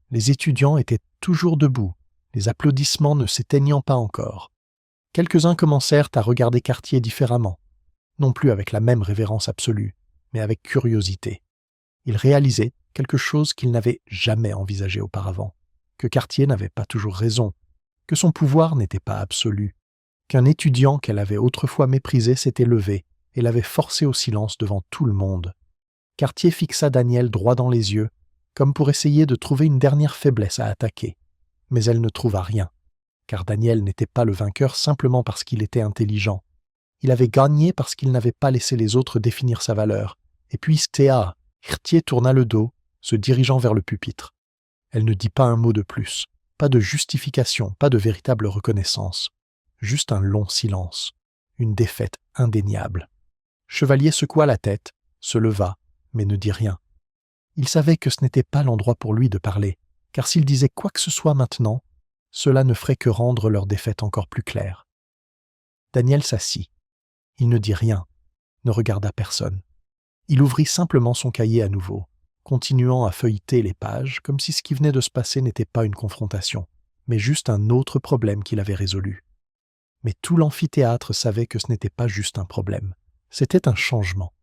Les étudiants étaient toujours debout, les applaudissements ne s'éteignant pas encore. Quelques-uns commencèrent à regarder Cartier différemment, non plus avec la même révérence absolue, mais avec curiosité. Ils réalisaient quelque chose qu'ils n'avaient jamais envisagé auparavant, que Cartier n'avait pas toujours raison, que son pouvoir n'était pas absolu, qu'un étudiant qu'elle avait autrefois méprisé s'était levé et l'avait forcé au silence devant tout le monde. Cartier fixa Danielle droit dans les yeux, comme pour essayer de trouver une dernière faiblesse à attaquer. Mais elle ne trouva rien, car Danielle n'était pas le vainqueur simplement parce qu'il était intelligent. Il avait gagné parce qu'il n'avait pas laissé les autres définir sa valeur. Et puis Cartier tourna le dos, se dirigeant vers le pupitre. Elle ne dit pas un mot de plus, pas de justification, pas de véritable reconnaissance. Juste un long silence, une défaite indéniable. Chevalier secoua la tête, se leva, mais ne dit rien. Il savait que ce n'était pas l'endroit pour lui de parler, car s'il disait quoi que ce soit maintenant, cela ne ferait que rendre leur défaite encore plus claire. Danielle s'assit. Il ne dit rien, ne regarda personne. Il ouvrit simplement son cahier à nouveau, continuant à feuilleter les pages comme si ce qui venait de se passer n'était pas une confrontation, mais juste un autre problème qu'il avait résolu. Mais tout l'amphithéâtre savait que ce n'était pas juste un problème, c'était un changement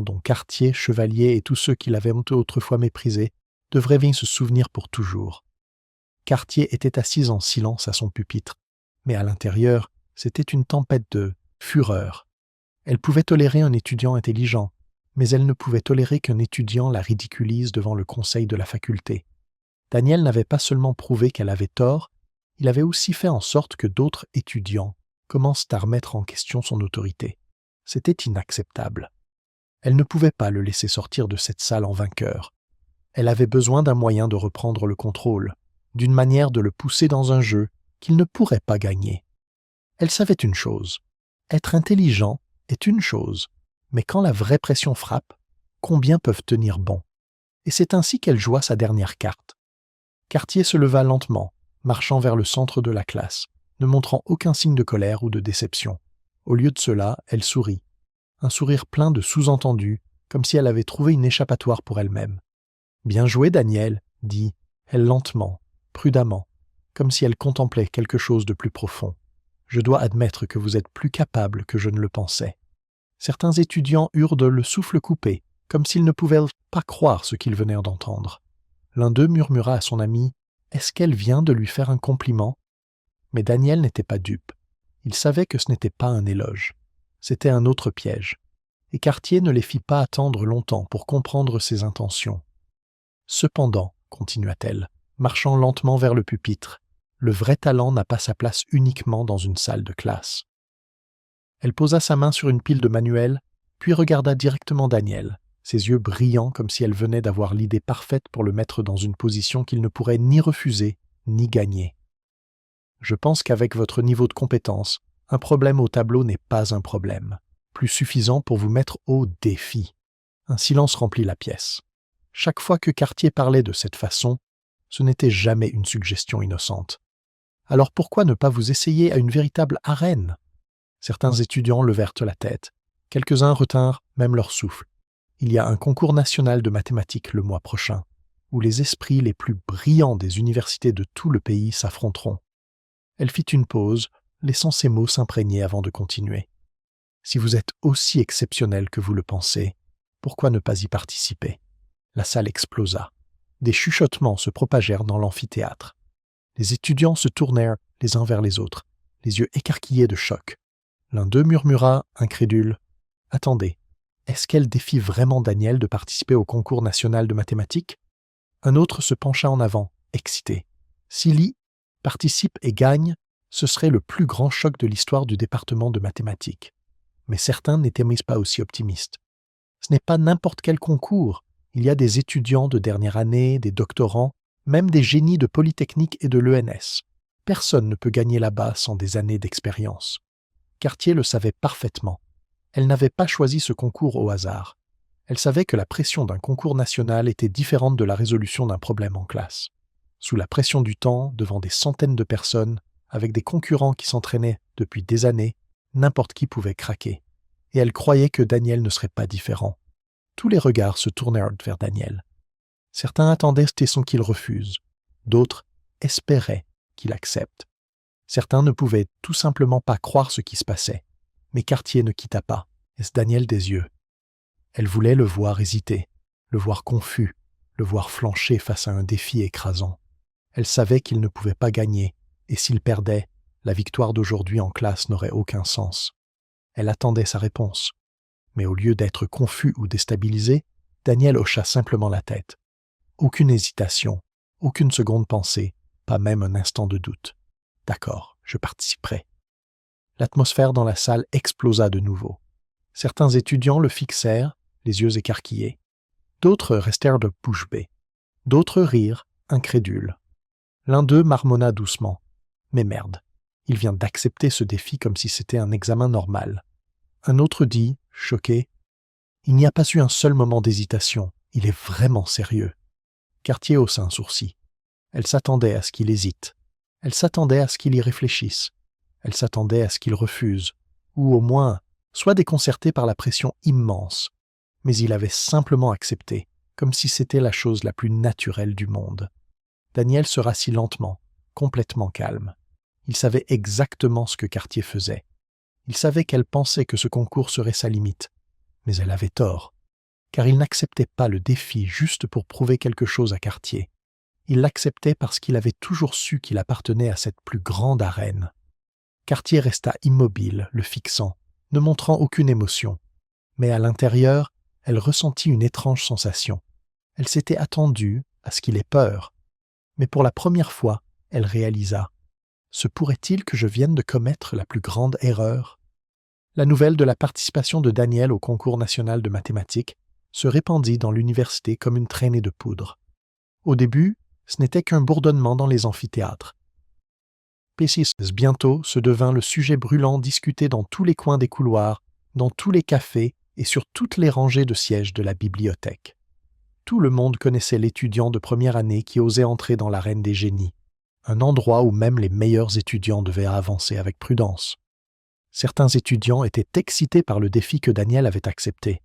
dont Cartier, Chevalier et tous ceux qui l'avaient autrefois méprisé devraient bien se souvenir pour toujours. Cartier était assise en silence à son pupitre, mais à l'intérieur, c'était une tempête de fureur. Elle pouvait tolérer un étudiant intelligent, mais elle ne pouvait tolérer qu'un étudiant la ridiculise devant le conseil de la faculté. Danielle n'avait pas seulement prouvé qu'elle avait tort, il avait aussi fait en sorte que d'autres étudiants commencent à remettre en question son autorité. C'était inacceptable. Elle ne pouvait pas le laisser sortir de cette salle en vainqueur. Elle avait besoin d'un moyen de reprendre le contrôle, d'une manière de le pousser dans un jeu qu'il ne pourrait pas gagner. Elle savait une chose, être intelligent est une chose, mais quand la vraie pression frappe, combien peuvent tenir bon? Et c'est ainsi qu'elle joua sa dernière carte. Cartier se leva lentement, marchant vers le centre de la classe, ne montrant aucun signe de colère ou de déception. Au lieu de cela, elle sourit. Un sourire plein de sous-entendus, comme si elle avait trouvé une échappatoire pour elle-même. « Bien joué, Danielle », dit-elle lentement, prudemment, comme si elle contemplait quelque chose de plus profond. « Je dois admettre que vous êtes plus capable que je ne le pensais. » Certains étudiants eurent le souffle coupé, comme s'ils ne pouvaient pas croire ce qu'ils venaient d'entendre. L'un d'eux murmura à son ami « Est-ce qu'elle vient de lui faire un compliment ?» Mais Daniel n'était pas dupe. Il savait que ce n'était pas un éloge. C'était un autre piège. Et Cartier ne les fit pas attendre longtemps pour comprendre ses intentions. Cependant, continua-t-elle, marchant lentement vers le pupitre, le vrai talent n'a pas sa place uniquement dans une salle de classe. Elle posa sa main sur une pile de manuels, puis regarda directement Daniel, ses yeux brillants comme si elle venait d'avoir l'idée parfaite pour le mettre dans une position qu'il ne pourrait ni refuser, ni gagner. Je pense qu'avec votre niveau de compétence, un problème au tableau n'est pas un problème, plus suffisant pour vous mettre au défi. Un silence remplit la pièce. Chaque fois que Cartier parlait de cette façon, ce n'était jamais une suggestion innocente. Alors pourquoi ne pas vous essayer à une véritable arène ? Certains étudiants levèrent la tête. Quelques-uns retinrent même leur souffle. Il y a un concours national de mathématiques le mois prochain, où les esprits les plus brillants des universités de tout le pays s'affronteront. Elle fit une pause, laissant ses mots s'imprégner avant de continuer. Si vous êtes aussi exceptionnel que vous le pensez, pourquoi ne pas y participer ? La salle explosa. Des chuchotements se propagèrent dans l'amphithéâtre. Les étudiants se tournèrent les uns vers les autres, les yeux écarquillés de choc. L'un d'eux murmura, incrédule, « Attendez, est-ce qu'elle défie vraiment Daniel de participer au concours national de mathématiques ?» Un autre se pencha en avant, excité. « S'il participe et gagne, ce serait le plus grand choc de l'histoire du département de mathématiques. » Mais certains n'étaient pas aussi optimistes. « Ce n'est pas n'importe quel concours. Il y a des étudiants de dernière année, des doctorants, même des génies de Polytechnique et de l'ENS. Personne ne peut gagner là-bas sans des années d'expérience. » Cartier le savait parfaitement. Elle n'avait pas choisi ce concours au hasard. Elle savait que la pression d'un concours national était différente de la résolution d'un problème en classe. Sous la pression du temps, devant des centaines de personnes, avec des concurrents qui s'entraînaient depuis des années, n'importe qui pouvait craquer. Et elle croyait que Daniel ne serait pas différent. Tous les regards se tournèrent vers Daniel. Certains attendaient qu'il refuse. D'autres espéraient qu'il accepte. Certains ne pouvaient tout simplement pas croire ce qui se passait. Mais Cartier ne quitta pas Daniel des yeux. Elle voulait le voir hésiter, le voir confus, le voir flancher face à un défi écrasant. Elle savait qu'il ne pouvait pas gagner, et s'il perdait, la victoire d'aujourd'hui en classe n'aurait aucun sens. Elle attendait sa réponse. Mais au lieu d'être confus ou déstabilisé, Daniel hocha simplement la tête. Aucune hésitation, aucune seconde pensée, pas même un instant de doute. « D'accord, je participerai. » L'atmosphère dans la salle explosa de nouveau. Certains étudiants le fixèrent, les yeux écarquillés. D'autres restèrent de bouche bée. D'autres rirent, incrédules. L'un d'eux marmonna doucement. « Mais merde, il vient d'accepter ce défi comme si c'était un examen normal. » Un autre dit, choqué, « Il n'y a pas eu un seul moment d'hésitation, il est vraiment sérieux. » Cartier haussa un sourcil. Elle s'attendait à ce qu'il hésite. Elle s'attendait à ce qu'il y réfléchisse. Elle s'attendait à ce qu'il refuse, ou au moins soit déconcerté par la pression immense. Mais il avait simplement accepté, comme si c'était la chose la plus naturelle du monde. Daniel se rassit lentement, complètement calme. Il savait exactement ce que Cartier faisait. Il savait qu'elle pensait que ce concours serait sa limite. Mais elle avait tort, car il n'acceptait pas le défi juste pour prouver quelque chose à Cartier. Il l'acceptait parce qu'il avait toujours su qu'il appartenait à cette plus grande arène. Cartier resta immobile, le fixant, ne montrant aucune émotion. Mais à l'intérieur, elle ressentit une étrange sensation. Elle s'était attendue à ce qu'il ait peur. Mais pour la première fois, elle réalisa « Se pourrait-il que je vienne de commettre la plus grande erreur ?» La nouvelle de la participation de Daniel au concours national de mathématiques se répandit dans l'université comme une traînée de poudre. Au début, ce n'était qu'un bourdonnement dans les amphithéâtres. P6 bientôt se devint le sujet brûlant discuté dans tous les coins des couloirs, dans tous les cafés et sur toutes les rangées de sièges de la bibliothèque. Tout le monde connaissait l'étudiant de première année qui osait entrer dans l'arène des génies, un endroit où même les meilleurs étudiants devaient avancer avec prudence. Certains étudiants étaient excités par le défi que Daniel avait accepté,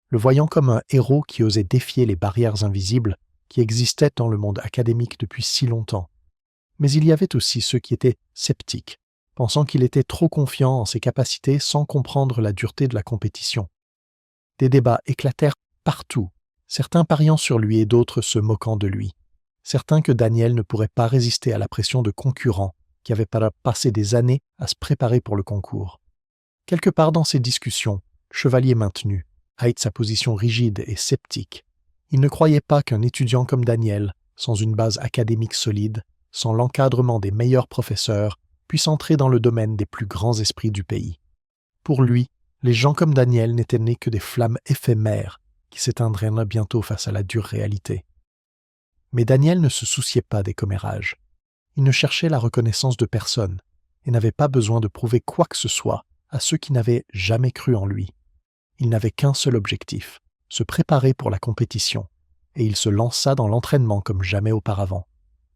le voyant comme un héros qui osait défier les barrières invisibles qui existaient dans le monde académique depuis si longtemps. Mais il y avait aussi ceux qui étaient sceptiques, pensant qu'il était trop confiant en ses capacités sans comprendre la dureté de la compétition. Des débats éclatèrent partout, certains pariant sur lui et d'autres se moquant de lui. certain que Daniel ne pourrait pas résister à la pression de concurrents qui avaient passé des années à se préparer pour le concours. Quelque part dans ces discussions, Chevalier maintenu, haït sa position rigide et sceptique. Il ne croyait pas qu'un étudiant comme Daniel, sans une base académique solide, sans l'encadrement des meilleurs professeurs, puisse entrer dans le domaine des plus grands esprits du pays. Pour lui, les gens comme Daniel n'étaient nés que des flammes éphémères qui s'éteindraient bientôt face à la dure réalité. Mais Daniel ne se souciait pas des commérages. Il ne cherchait la reconnaissance de personne et n'avait pas besoin de prouver quoi que ce soit à ceux qui n'avaient jamais cru en lui. Il n'avait qu'un seul objectif, se préparer pour la compétition, et il se lança dans l'entraînement comme jamais auparavant.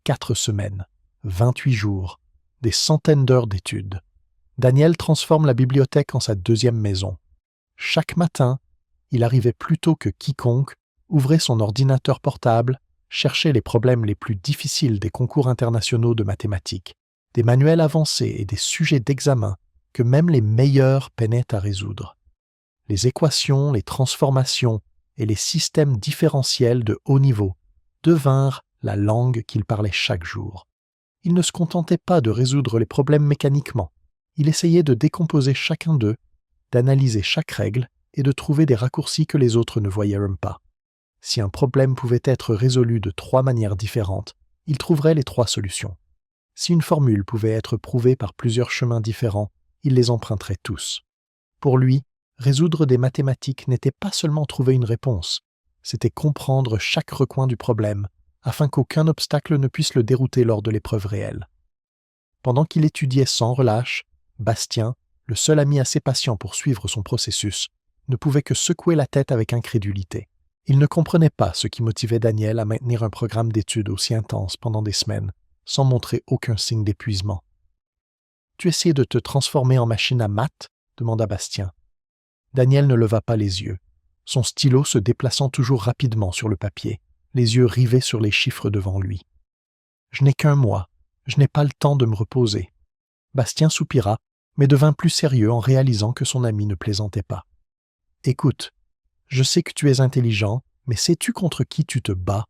4 semaines, 28 jours, des centaines d'heures d'études. Daniel transforme la bibliothèque en sa deuxième maison. Chaque matin, il arrivait plus tôt que quiconque, ouvrait son ordinateur portable, cherchait les problèmes les plus difficiles des concours internationaux de mathématiques, des manuels avancés et des sujets d'examen que même les meilleurs peinaient à résoudre. Les équations, les transformations et les systèmes différentiels de haut niveau devinrent la langue qu'il parlait chaque jour. Il ne se contentait pas de résoudre les problèmes mécaniquement. Il essayait de décomposer chacun d'eux, d'analyser chaque règle et de trouver des raccourcis que les autres ne voyaient même pas. Si un problème pouvait être résolu de 3 manières différentes, il trouverait les 3 solutions. Si une formule pouvait être prouvée par plusieurs chemins différents, il les emprunterait tous. Pour lui, résoudre des mathématiques n'était pas seulement trouver une réponse, c'était comprendre chaque recoin du problème, afin qu'aucun obstacle ne puisse le dérouter lors de l'épreuve réelle. Pendant qu'il étudiait sans relâche, Bastien, le seul ami assez patient pour suivre son processus, ne pouvait que secouer la tête avec incrédulité. Il ne comprenait pas ce qui motivait Daniel à maintenir un programme d'études aussi intense pendant des semaines, sans montrer aucun signe d'épuisement. « Tu essaies de te transformer en machine à maths ?» demanda Bastien. Daniel ne leva pas les yeux, son stylo se déplaçant toujours rapidement sur le papier, les yeux rivés sur les chiffres devant lui. « Je n'ai qu'un mois, je n'ai pas le temps de me reposer. » Bastien soupira, mais devint plus sérieux en réalisant que son ami ne plaisantait pas. « Écoute, je sais que tu es intelligent, mais sais-tu contre qui tu te bats?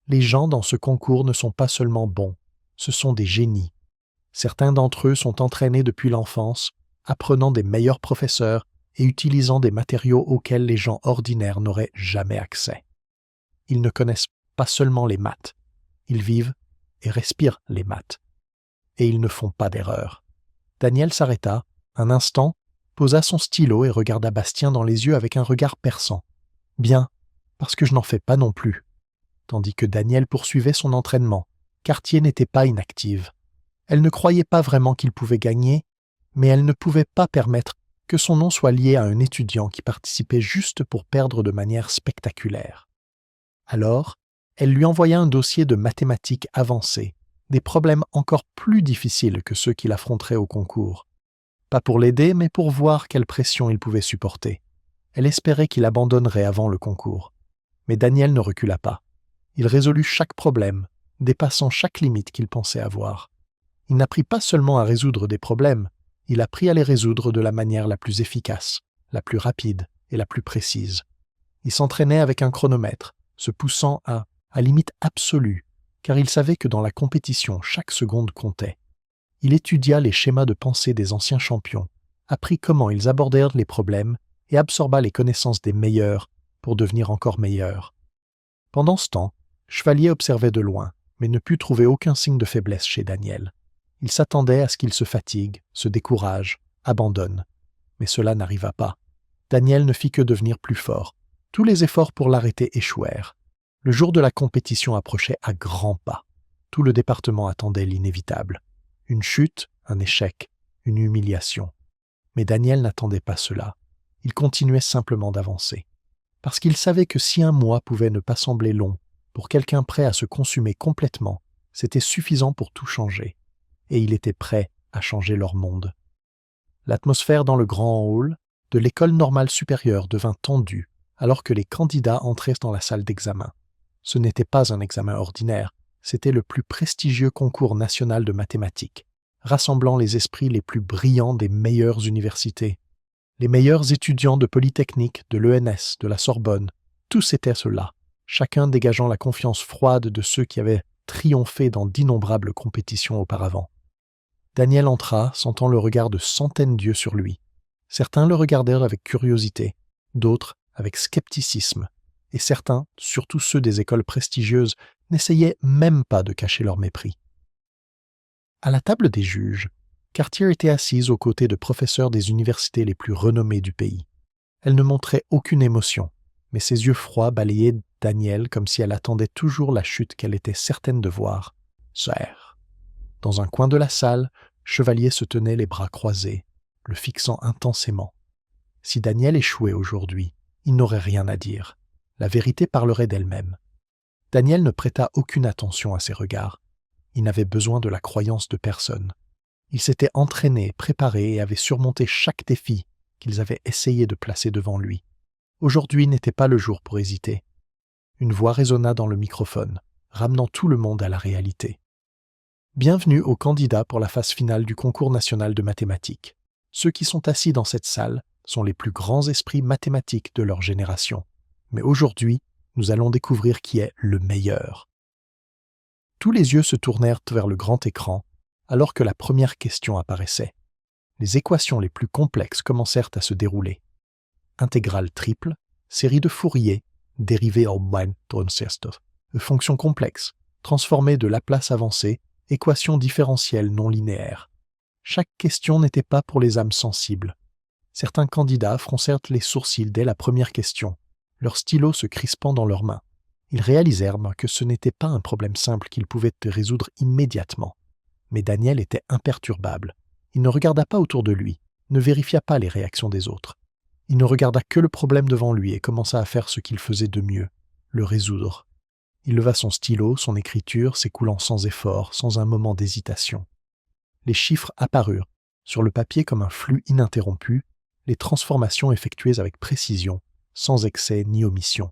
Les gens dans ce concours ne sont pas seulement bons, ce sont des génies. Certains d'entre eux sont entraînés depuis l'enfance, apprenant des meilleurs professeurs et utilisant des matériaux auxquels les gens ordinaires n'auraient jamais accès. Ils ne connaissent pas seulement les maths, ils vivent et respirent les maths. Et ils ne font pas d'erreur. » Daniel s'arrêta, un instant, posa son stylo et regarda Bastien dans les yeux avec un regard perçant. « Bien, parce que je n'en fais pas non plus. » Tandis que Daniel poursuivait son entraînement, Cartier n'était pas inactive. Elle ne croyait pas vraiment qu'il pouvait gagner, mais elle ne pouvait pas permettre que son nom soit lié à un étudiant qui participait juste pour perdre de manière spectaculaire. Alors, elle lui envoya un dossier de mathématiques avancées, des problèmes encore plus difficiles que ceux qu'il affronterait au concours. Pas pour l'aider, mais pour voir quelle pression il pouvait supporter. Elle espérait qu'il abandonnerait avant le concours. Mais Daniel ne recula pas. Il résolut chaque problème, dépassant chaque limite qu'il pensait avoir. Il n'apprit pas seulement à résoudre des problèmes, il apprit à les résoudre de la manière la plus efficace, la plus rapide et la plus précise. Il s'entraînait avec un chronomètre, se poussant à limite absolue, car il savait que dans la compétition, chaque seconde comptait. Il étudia les schémas de pensée des anciens champions, apprit comment ils abordèrent les problèmes et absorba les connaissances des meilleurs pour devenir encore meilleur. Pendant ce temps, Chevalier observait de loin, mais ne put trouver aucun signe de faiblesse chez Daniel. Il s'attendait à ce qu'il se fatigue, se décourage, abandonne. Mais cela n'arriva pas. Daniel ne fit que devenir plus fort. Tous les efforts pour l'arrêter échouèrent. Le jour de la compétition approchait à grands pas. Tout le département attendait l'inévitable. Une chute, un échec, une humiliation. Mais Daniel n'attendait pas cela. Il continuait simplement d'avancer. Parce qu'il savait que si un mois pouvait ne pas sembler long, pour quelqu'un prêt à se consumer complètement, c'était suffisant pour tout changer. Et il était prêt à changer leur monde. L'atmosphère dans le grand hall de l'école normale supérieure devint tendue alors que les candidats entraient dans la salle d'examen. Ce n'était pas un examen ordinaire, c'était le plus prestigieux concours national de mathématiques, rassemblant les esprits les plus brillants des meilleures universités. Les meilleurs étudiants de Polytechnique, de l'ENS, de la Sorbonne, tous étaient ceux-là, chacun dégageant la confiance froide de ceux qui avaient triomphé dans d'innombrables compétitions auparavant. Daniel entra, sentant le regard de centaines d'yeux sur lui. Certains le regardèrent avec curiosité, d'autres avec scepticisme, et certains, surtout ceux des écoles prestigieuses, n'essayaient même pas de cacher leur mépris. À la table des juges, Cartier était assise aux côtés de professeurs des universités les plus renommées du pays. Elle ne montrait aucune émotion, mais ses yeux froids balayaient Daniel comme si elle attendait toujours la chute qu'elle était certaine de voir. Sir. Dans un coin de la salle, Chevalier se tenait les bras croisés, le fixant intensément. Si Daniel échouait aujourd'hui, il n'aurait rien à dire. La vérité parlerait d'elle-même. Daniel ne prêta aucune attention à ses regards. Il n'avait besoin de la croyance de personne. Il s'était entraîné, préparé et avait surmonté chaque défi qu'ils avaient essayé de placer devant lui. Aujourd'hui n'était pas le jour pour hésiter. Une voix résonna dans le microphone, ramenant tout le monde à la réalité. Bienvenue aux candidats pour la phase finale du concours national de mathématiques. Ceux qui sont assis dans cette salle sont les plus grands esprits mathématiques de leur génération. Mais aujourd'hui, nous allons découvrir qui est le meilleur. Tous les yeux se tournèrent vers le grand écran, alors que la première question apparaissait. Les équations les plus complexes commencèrent à se dérouler. Intégrale triple, série de Fourier, dérivée en fonctions complexes, transformées de Laplace avancée, équations différentielles non linéaires. Chaque question n'était pas pour les âmes sensibles. Certains candidats froncèrent les sourcils dès la première question, leurs stylos se crispant dans leurs mains. Ils réalisèrent que ce n'était pas un problème simple qu'ils pouvaient résoudre immédiatement. Mais Daniel était imperturbable. Il ne regarda pas autour de lui, ne vérifia pas les réactions des autres. Il ne regarda que le problème devant lui et commença à faire ce qu'il faisait de mieux, le résoudre. Il leva son stylo, son écriture s'écoulant sans effort, sans un moment d'hésitation. Les chiffres apparurent, sur le papier comme un flux ininterrompu, les transformations effectuées avec précision, sans excès ni omission.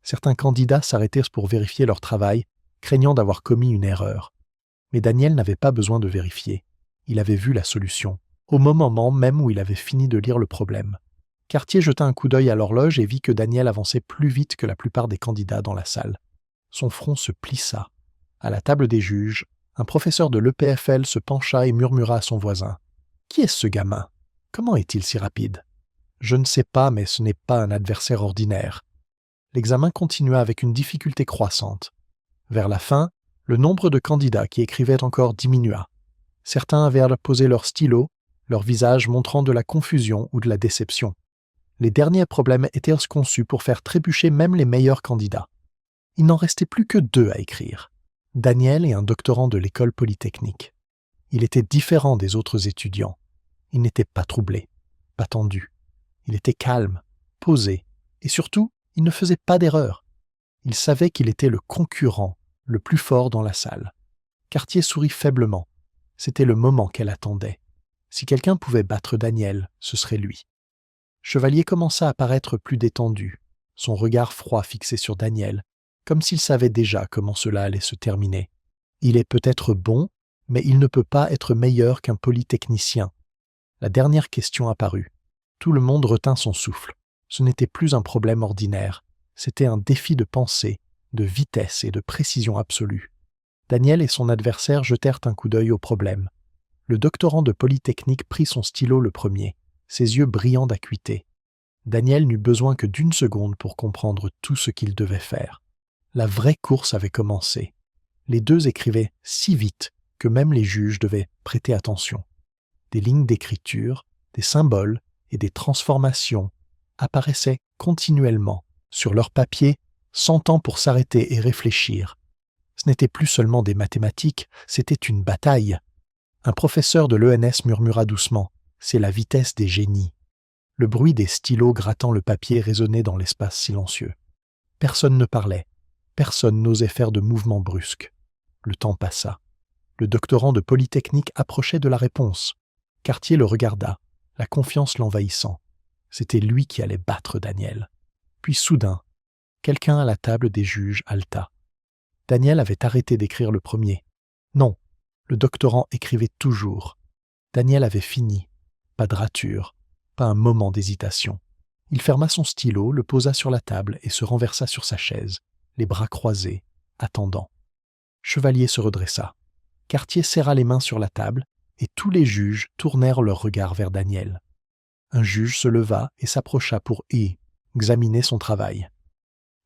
Certains candidats s'arrêtèrent pour vérifier leur travail, craignant d'avoir commis une erreur. Mais Daniel n'avait pas besoin de vérifier. Il avait vu la solution, au moment même où il avait fini de lire le problème. Cartier jeta un coup d'œil à l'horloge et vit que Daniel avançait plus vite que la plupart des candidats dans la salle. Son front se plissa. À la table des juges, un professeur de l'EPFL se pencha et murmura à son voisin. « Qui est ce gamin? Comment est-il si rapide ?»« Je ne sais pas, mais ce n'est pas un adversaire ordinaire. » L'examen continua avec une difficulté croissante. Vers la fin, le nombre de candidats qui écrivaient encore diminua. Certains avaient posé leur stylo, leur visage montrant de la confusion ou de la déception. Les derniers problèmes étaient conçus pour faire trébucher même les meilleurs candidats. Il n'en restait plus que 2 à écrire. Daniel et un doctorant de l'école polytechnique. Il était différent des autres étudiants. Il n'était pas troublé, pas tendu. Il était calme, posé, et surtout, il ne faisait pas d'erreur. Il savait qu'il était le concurrent, le plus fort dans la salle. Cartier sourit faiblement. C'était le moment qu'elle attendait. Si quelqu'un pouvait battre Daniel, ce serait lui. Chevalier commença à paraître plus détendu, son regard froid fixé sur Daniel, comme s'il savait déjà comment cela allait se terminer. Il est peut-être bon, mais il ne peut pas être meilleur qu'un polytechnicien. La dernière question apparut. Tout le monde retint son souffle. Ce n'était plus un problème ordinaire, c'était un défi de pensée, de vitesse et de précision absolue. Daniel et son adversaire jetèrent un coup d'œil au problème. Le doctorant de Polytechnique prit son stylo le premier, ses yeux brillants d'acuité. Daniel n'eut besoin que d'1 seconde pour comprendre tout ce qu'il devait faire. La vraie course avait commencé. Les 2 écrivaient si vite que même les juges devaient prêter attention. Des lignes d'écriture, des symboles et des transformations apparaissaient continuellement sur leur papier, sans temps pour s'arrêter et réfléchir. Ce n'était plus seulement des mathématiques, c'était une bataille. Un professeur de l'ENS murmura doucement « C'est la vitesse des génies ». Le bruit des stylos grattant le papier résonnait dans l'espace silencieux. Personne ne parlait, personne n'osait faire de mouvements brusques. Le temps passa. Le doctorant de Polytechnique approchait de la réponse. Cartier le regarda, la confiance l'envahissant. C'était lui qui allait battre Daniel. Puis soudain, quelqu'un à la table des juges haleta. Daniel avait arrêté d'écrire le premier. Non, le doctorant écrivait toujours. Daniel avait fini. Pas de rature, pas un moment d'hésitation. Il ferma son stylo, le posa sur la table et se renversa sur sa chaise. les bras croisés, attendant. Chevalier se redressa. Cartier serra les mains sur la table, et tous les juges tournèrent leurs regards vers Daniel. Un juge se leva et s'approcha pour examiner son travail.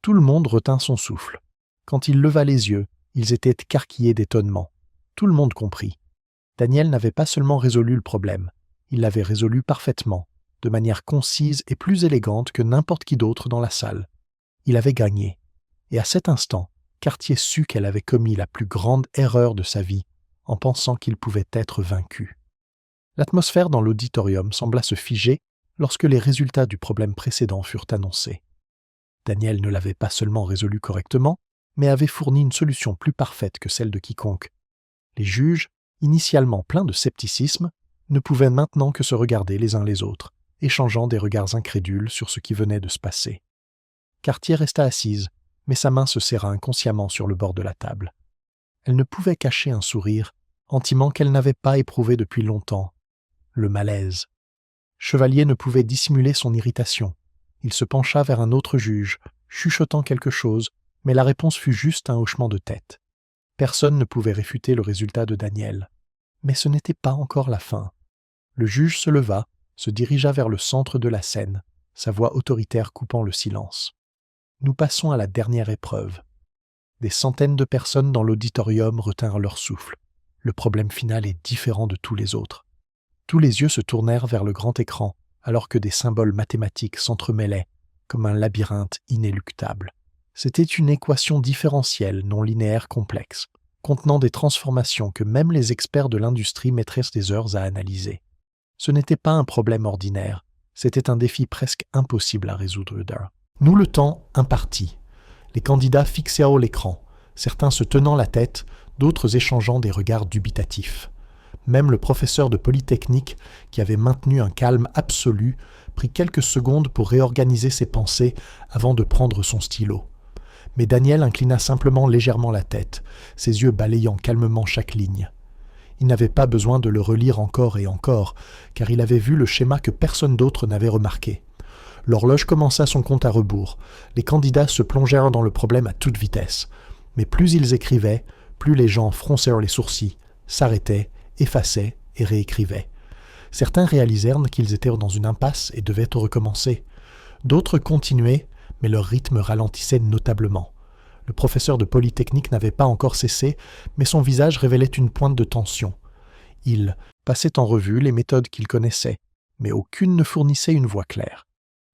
Tout le monde retint son souffle. Quand il leva les yeux, ils étaient écarquillés d'étonnement. Tout le monde comprit. Daniel n'avait pas seulement résolu le problème, il l'avait résolu parfaitement, de manière concise et plus élégante que n'importe qui d'autre dans la salle. Il avait gagné. Et à cet instant, Cartier sut qu'elle avait commis la plus grande erreur de sa vie en pensant qu'il pouvait être vaincu. L'atmosphère dans l'auditorium sembla se figer lorsque les résultats du problème précédent furent annoncés. Daniel ne l'avait pas seulement résolu correctement, mais avait fourni une solution plus parfaite que celle de quiconque. Les juges, initialement pleins de scepticisme, ne pouvaient maintenant que se regarder les uns les autres, échangeant des regards incrédules sur ce qui venait de se passer. Cartier resta assise, mais sa main se serra inconsciemment sur le bord de la table. Elle ne pouvait cacher un sourire, intimant qu'elle n'avait pas éprouvé depuis longtemps, le malaise. Chevalier ne pouvait dissimuler son irritation. Il se pencha vers un autre juge, chuchotant quelque chose, mais la réponse fut juste un hochement de tête. Personne ne pouvait réfuter le résultat de Daniel. Mais ce n'était pas encore la fin. Le juge se leva, se dirigea vers le centre de la scène, sa voix autoritaire coupant le silence. Nous passons à la dernière épreuve. Des centaines de personnes dans l'auditorium retinrent leur souffle. Le problème final est différent de tous les autres. Tous les yeux se tournèrent vers le grand écran, alors que des symboles mathématiques s'entremêlaient, comme un labyrinthe inéluctable. C'était une équation différentielle non linéaire complexe, contenant des transformations que même les experts de l'industrie mettraient des heures à analyser. Ce n'était pas un problème ordinaire, c'était un défi presque impossible à résoudre. Nous le temps imparti. Les candidats fixés à l'écran, certains se tenant la tête, d'autres échangeant des regards dubitatifs. Même le professeur de Polytechnique, qui avait maintenu un calme absolu, prit quelques secondes pour réorganiser ses pensées avant de prendre son stylo. Mais Daniel inclina simplement légèrement la tête, ses yeux balayant calmement chaque ligne. Il n'avait pas besoin de le relire encore et encore, car il avait vu le schéma que personne d'autre n'avait remarqué. L'horloge commença son compte à rebours. Les candidats se plongèrent dans le problème à toute vitesse. Mais plus ils écrivaient, plus les gens froncèrent les sourcils, s'arrêtaient, effaçaient et réécrivaient. Certains réalisèrent qu'ils étaient dans une impasse et devaient recommencer. D'autres continuaient, mais leur rythme ralentissait notablement. Le professeur de Polytechnique n'avait pas encore cessé, mais son visage révélait une pointe de tension. Il passait en revue les méthodes qu'il connaissait, mais aucune ne fournissait une voie claire.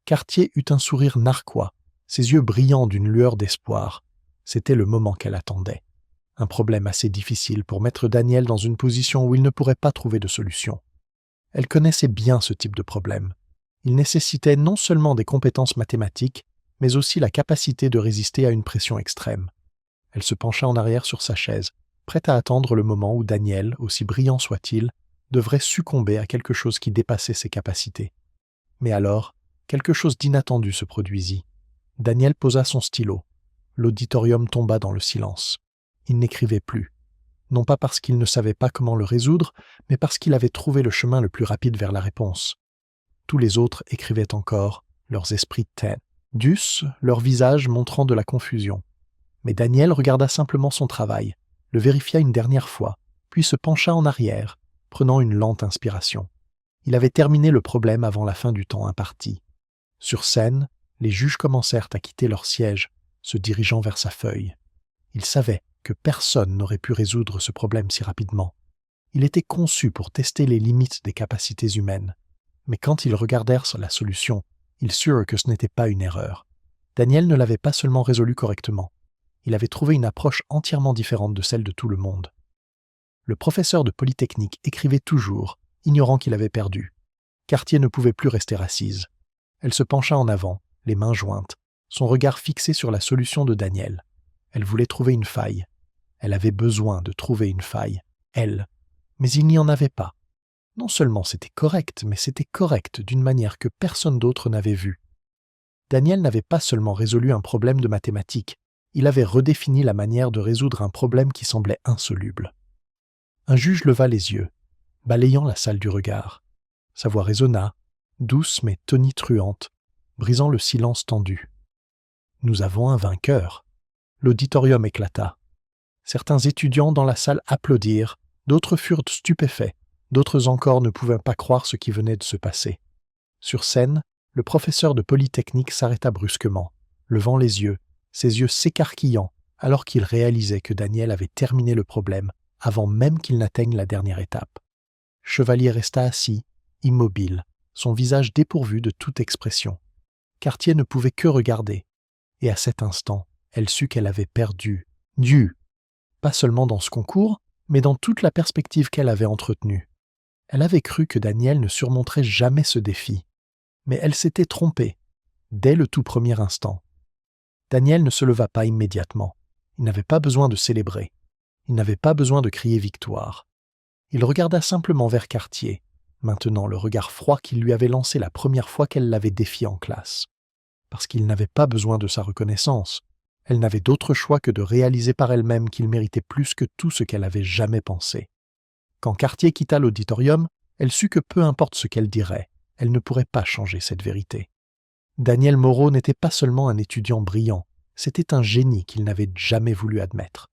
Cartier eut un sourire narquois, ses yeux brillants d'une lueur d'espoir. C'était le moment qu'elle attendait. Un problème assez difficile pour mettre Daniel dans une position où il ne pourrait pas trouver de solution. Elle connaissait bien ce type de problème. Il nécessitait non seulement des compétences mathématiques, mais aussi la capacité de résister à une pression extrême. Elle se pencha en arrière sur sa chaise, prête à attendre le moment où Daniel, aussi brillant soit-il, devrait succomber à quelque chose qui dépassait ses capacités. Mais alors, quelque chose d'inattendu se produisit. Daniel posa son stylo. L'auditorium tomba dans le silence. Il n'écrivait plus. Non pas parce qu'il ne savait pas comment le résoudre, mais parce qu'il avait trouvé le chemin le plus rapide vers la réponse. Tous les autres écrivaient encore, leurs esprits tendus, leurs visages montrant de la confusion. Mais Daniel regarda simplement son travail, le vérifia une dernière fois, puis se pencha en arrière, prenant une lente inspiration. Il avait terminé le problème avant la fin du temps imparti. Sur scène, les juges commencèrent à quitter leur siège, se dirigeant vers sa feuille. Ils savaient que personne n'aurait pu résoudre ce problème si rapidement. Il était conçu pour tester les limites des capacités humaines. Mais quand ils regardèrent la solution, ils surent que ce n'était pas une erreur. Daniel ne l'avait pas seulement résolu correctement. Il avait trouvé une approche entièrement différente de celle de tout le monde. Le professeur de Polytechnique écrivait toujours, ignorant qu'il avait perdu. Cartier ne pouvait plus rester assise. Elle se pencha en avant, les mains jointes, son regard fixé sur la solution de Daniel. Elle voulait trouver une faille. Elle avait besoin de trouver une faille, elle. Mais il n'y en avait pas. Non seulement c'était correct, mais c'était correct d'une manière que personne d'autre n'avait vue. Daniel n'avait pas seulement résolu un problème de mathématiques, il avait redéfini la manière de résoudre un problème qui semblait insoluble. Un juge leva les yeux, balayant la salle du regard. Sa voix résonna, douce mais tonitruante, brisant le silence tendu. « Nous avons un vainqueur. » L'auditorium éclata. Certains étudiants dans la salle applaudirent, d'autres furent stupéfaits, d'autres encore ne pouvaient pas croire ce qui venait de se passer. Sur scène, le professeur de Polytechnique s'arrêta brusquement, levant les yeux, ses yeux s'écarquillant, alors qu'il réalisait que Daniel avait terminé le problème avant même qu'il n'atteigne la dernière étape. Chevalier resta assis, immobile, son visage dépourvu de toute expression. Cartier ne pouvait que regarder, et à cet instant, elle sut qu'elle avait perdu, pas seulement dans ce concours, mais dans toute la perspective qu'elle avait entretenue. Elle avait cru que Daniel ne surmonterait jamais ce défi, mais elle s'était trompée, dès le tout premier instant. Daniel ne se leva pas immédiatement. Il n'avait pas besoin de célébrer. Il n'avait pas besoin de crier victoire. Il regarda simplement vers Cartier, maintenant le regard froid qu'il lui avait lancé la première fois qu'elle l'avait défié en classe. Parce qu'il n'avait pas besoin de sa reconnaissance. Elle n'avait d'autre choix que de réaliser par elle-même qu'il méritait plus que tout ce qu'elle avait jamais pensé. Quand Cartier quitta l'auditorium, elle sut que peu importe ce qu'elle dirait, elle ne pourrait pas changer cette vérité. Daniel Moreau n'était pas seulement un étudiant brillant, c'était un génie qu'il n'avait jamais voulu admettre.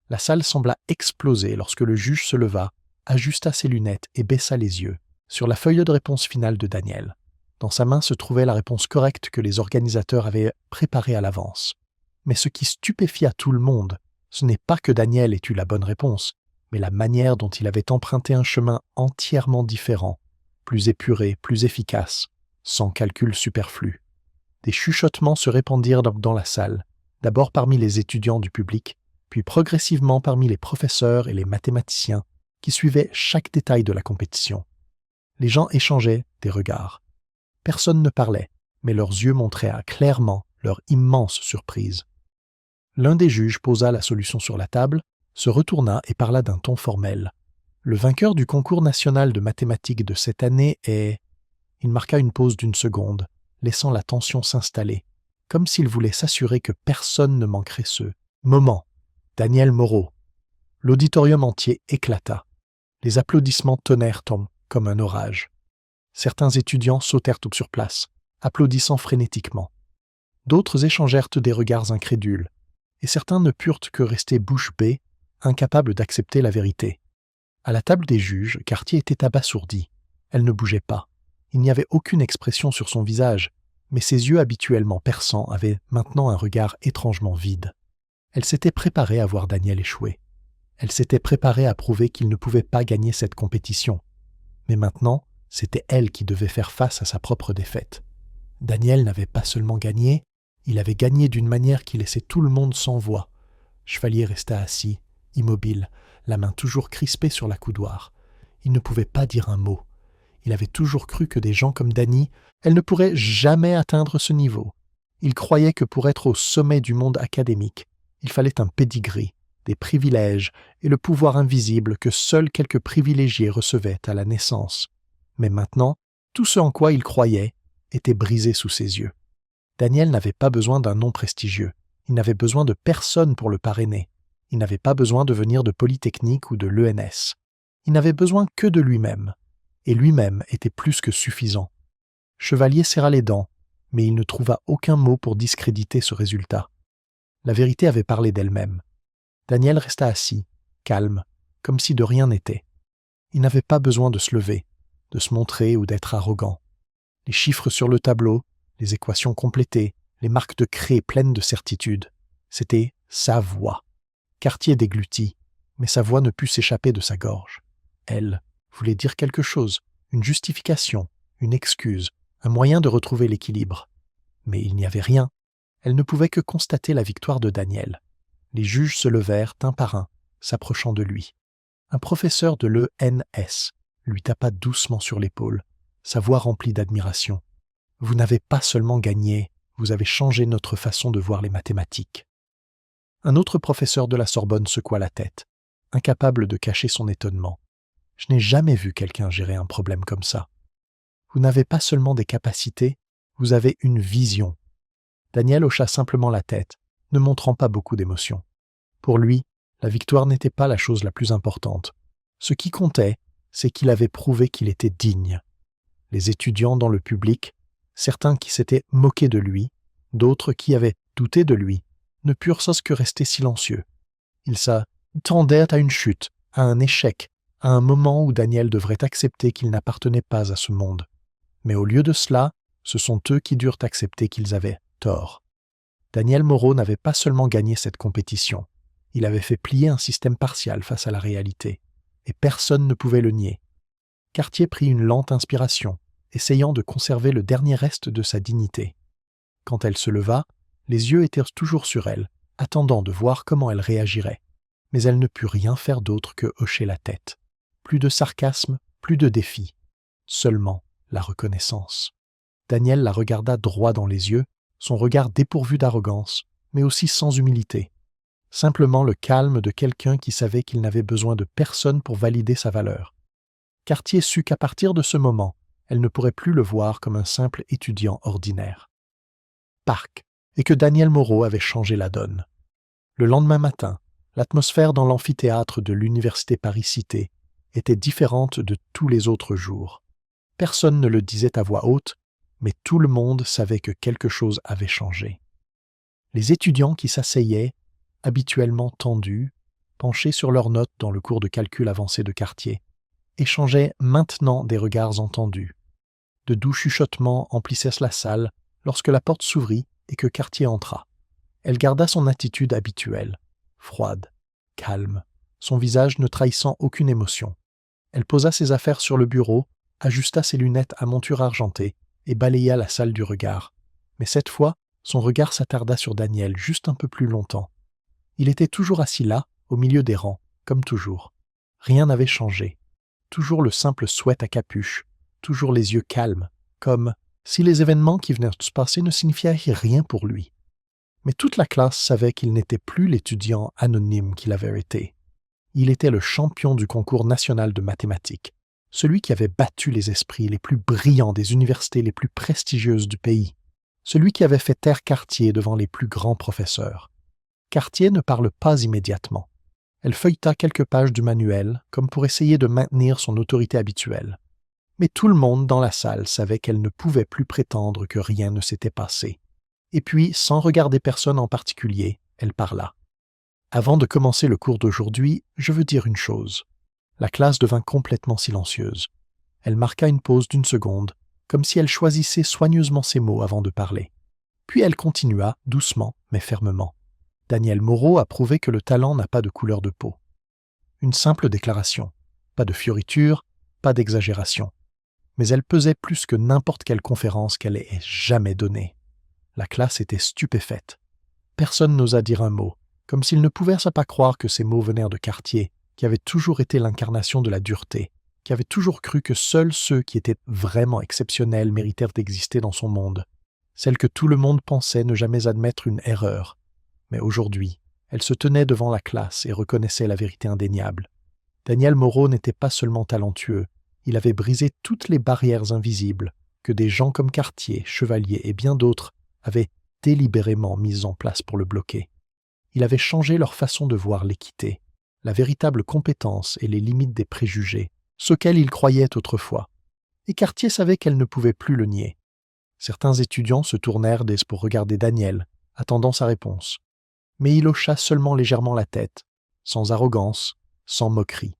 La salle sembla exploser lorsque le juge se leva, ajusta ses lunettes et baissa les yeux sur la feuille de réponse finale de Daniel. Dans sa main se trouvait la réponse correcte que les organisateurs avaient préparée à l'avance. Mais ce qui stupéfia tout le monde, ce n'est pas que Daniel ait eu la bonne réponse, mais la manière dont il avait emprunté un chemin entièrement différent, plus épuré, plus efficace, sans calcul superflu. Des chuchotements se répandirent dans la salle, d'abord parmi les étudiants du public, puis progressivement parmi les professeurs et les mathématiciens qui suivaient chaque détail de la compétition. Les gens échangeaient des regards. Personne ne parlait, mais leurs yeux montraient clairement leur immense surprise. L'un des juges posa la solution sur la table, se retourna et parla d'un ton formel. Le vainqueur du concours national de mathématiques de cette année est... Il marqua une pause d'1 seconde, laissant la tension s'installer, comme s'il voulait s'assurer que personne ne manquerait ce moment. Daniel Moreau. L'auditorium entier éclata. Les applaudissements tonnèrent comme un orage. Certains étudiants sautèrent sur place, applaudissant frénétiquement. D'autres échangèrent des regards incrédules, et certains ne purent que rester bouche bée, incapables d'accepter la vérité. À la table des juges, Cartier était abasourdi. Elle ne bougeait pas. Il n'y avait aucune expression sur son visage, mais ses yeux habituellement perçants avaient maintenant un regard étrangement vide. Elle s'était préparée à voir Daniel échouer. Elle s'était préparée à prouver qu'il ne pouvait pas gagner cette compétition. Mais maintenant, c'était elle qui devait faire face à sa propre défaite. Daniel n'avait pas seulement gagné, il avait gagné d'une manière qui laissait tout le monde sans voix. Chevalier resta assis, immobile, la main toujours crispée sur la coudoir. Il ne pouvait pas dire un mot. Il avait toujours cru que des gens comme Dany, elle ne pourrait jamais atteindre ce niveau. Il croyait que pour être au sommet du monde académique, il fallait un pédigree, des privilèges et le pouvoir invisible que seuls quelques privilégiés recevaient à la naissance. Mais maintenant, tout ce en quoi il croyait était brisé sous ses yeux. Daniel n'avait pas besoin d'un nom prestigieux. Il n'avait besoin de personne pour le parrainer. Il n'avait pas besoin de venir de Polytechnique ou de l'ENS. Il n'avait besoin que de lui-même. Et lui-même était plus que suffisant. Chevalier serra les dents, mais il ne trouva aucun mot pour discréditer ce résultat. La vérité avait parlé d'elle-même. Daniel resta assis, calme, comme si de rien n'était. Il n'avait pas besoin de se lever, de se montrer ou d'être arrogant. Les chiffres sur le tableau, les équations complétées, les marques de craie pleines de certitude. C'était sa voix. Cartier déglutit, mais sa voix ne put s'échapper de sa gorge. Elle voulait dire quelque chose, une justification, une excuse, un moyen de retrouver l'équilibre. Mais il n'y avait rien. Elle ne pouvait que constater la victoire de Daniel. Les juges se levèrent un par un, s'approchant de lui. Un professeur de l'ENS lui tapa doucement sur l'épaule, sa voix remplie d'admiration. « Vous n'avez pas seulement gagné, vous avez changé notre façon de voir les mathématiques. » Un autre professeur de la Sorbonne secoua la tête, incapable de cacher son étonnement. « Je n'ai jamais vu quelqu'un gérer un problème comme ça. Vous n'avez pas seulement des capacités, vous avez une vision. » Daniel hocha simplement la tête, ne montrant pas beaucoup d'émotion. Pour lui, la victoire n'était pas la chose la plus importante. Ce qui comptait, c'est qu'il avait prouvé qu'il était digne. Les étudiants dans le public, certains qui s'étaient moqués de lui, d'autres qui avaient douté de lui, ne purent que rester silencieux. Ils s'attendaient à une chute, à un échec, à un moment où Daniel devrait accepter qu'il n'appartenait pas à ce monde. Mais au lieu de cela, ce sont eux qui durent accepter qu'ils avaient tort. Daniel Moreau n'avait pas seulement gagné cette compétition, il avait fait plier un système partial face à la réalité, et personne ne pouvait le nier. Cartier prit une lente inspiration, essayant de conserver le dernier reste de sa dignité. Quand elle se leva, les yeux étaient toujours sur elle, attendant de voir comment elle réagirait. Mais elle ne put rien faire d'autre que hocher la tête. Plus de sarcasme, plus de défi. Seulement la reconnaissance. Daniel la regarda droit dans les yeux, son regard dépourvu d'arrogance, mais aussi sans humilité. Simplement le calme de quelqu'un qui savait qu'il n'avait besoin de personne pour valider sa valeur. Cartier sut qu'à partir de ce moment, elle ne pourrait plus le voir comme un simple étudiant ordinaire. Parc, et que Daniel Moreau avait changé la donne. Le lendemain matin, l'atmosphère dans l'amphithéâtre de l'Université Paris-Cité était différente de tous les autres jours. Personne ne le disait à voix haute, mais tout le monde savait que quelque chose avait changé. Les étudiants qui s'asseyaient, habituellement tendus, penchés sur leurs notes dans le cours de calcul avancé de Cartier, échangeaient maintenant des regards entendus. De doux chuchotements emplissaient la salle lorsque la porte s'ouvrit et que Cartier entra. Elle garda son attitude habituelle, froide, calme, son visage ne trahissant aucune émotion. Elle posa ses affaires sur le bureau, ajusta ses lunettes à monture argentée et balaya la salle du regard. Mais cette fois, son regard s'attarda sur Daniel juste un peu plus longtemps. Il était toujours assis là, au milieu des rangs, comme toujours. Rien n'avait changé. Toujours le simple sweat à capuche, toujours les yeux calmes, comme si les événements qui venaient de se passer ne signifiaient rien pour lui. Mais toute la classe savait qu'il n'était plus l'étudiant anonyme qu'il avait été. Il était le champion du concours national de mathématiques, celui qui avait battu les esprits les plus brillants des universités les plus prestigieuses du pays, celui qui avait fait taire Cartier devant les plus grands professeurs. Cartier ne parle pas immédiatement. Elle feuilleta quelques pages du manuel, comme pour essayer de maintenir son autorité habituelle. Mais tout le monde dans la salle savait qu'elle ne pouvait plus prétendre que rien ne s'était passé. Et puis, sans regarder personne en particulier, elle parla. « Avant de commencer le cours d'aujourd'hui, je veux dire une chose. » La classe devint complètement silencieuse. Elle marqua une pause d'1 seconde, comme si elle choisissait soigneusement ses mots avant de parler. Puis elle continua, doucement mais fermement. Daniel Moreau a prouvé que le talent n'a pas de couleur de peau. Une simple déclaration, pas de fioriture, pas d'exagération. Mais elle pesait plus que n'importe quelle conférence qu'elle ait jamais donnée. La classe était stupéfaite. Personne n'osa dire un mot, comme s'il ne pouvait pas croire que ces mots venèrent de Cartier, qui avait toujours été l'incarnation de la dureté, qui avait toujours cru que seuls ceux qui étaient vraiment exceptionnels méritèrent d'exister dans son monde, celle que tout le monde pensait ne jamais admettre une erreur. Mais aujourd'hui, elle se tenait devant la classe et reconnaissait la vérité indéniable. Daniel Moreau n'était pas seulement talentueux, il avait brisé toutes les barrières invisibles que des gens comme Cartier, Chevalier et bien d'autres avaient délibérément mises en place pour le bloquer. Il avait changé leur façon de voir l'équité, la véritable compétence et les limites des préjugés, ce qu'elles ils croyaient autrefois. Et Cartier savait qu'elle ne pouvait plus le nier. Certains étudiants se tournèrent pour regarder Daniel, attendant sa réponse. Mais il hocha seulement légèrement la tête, sans arrogance, sans moquerie.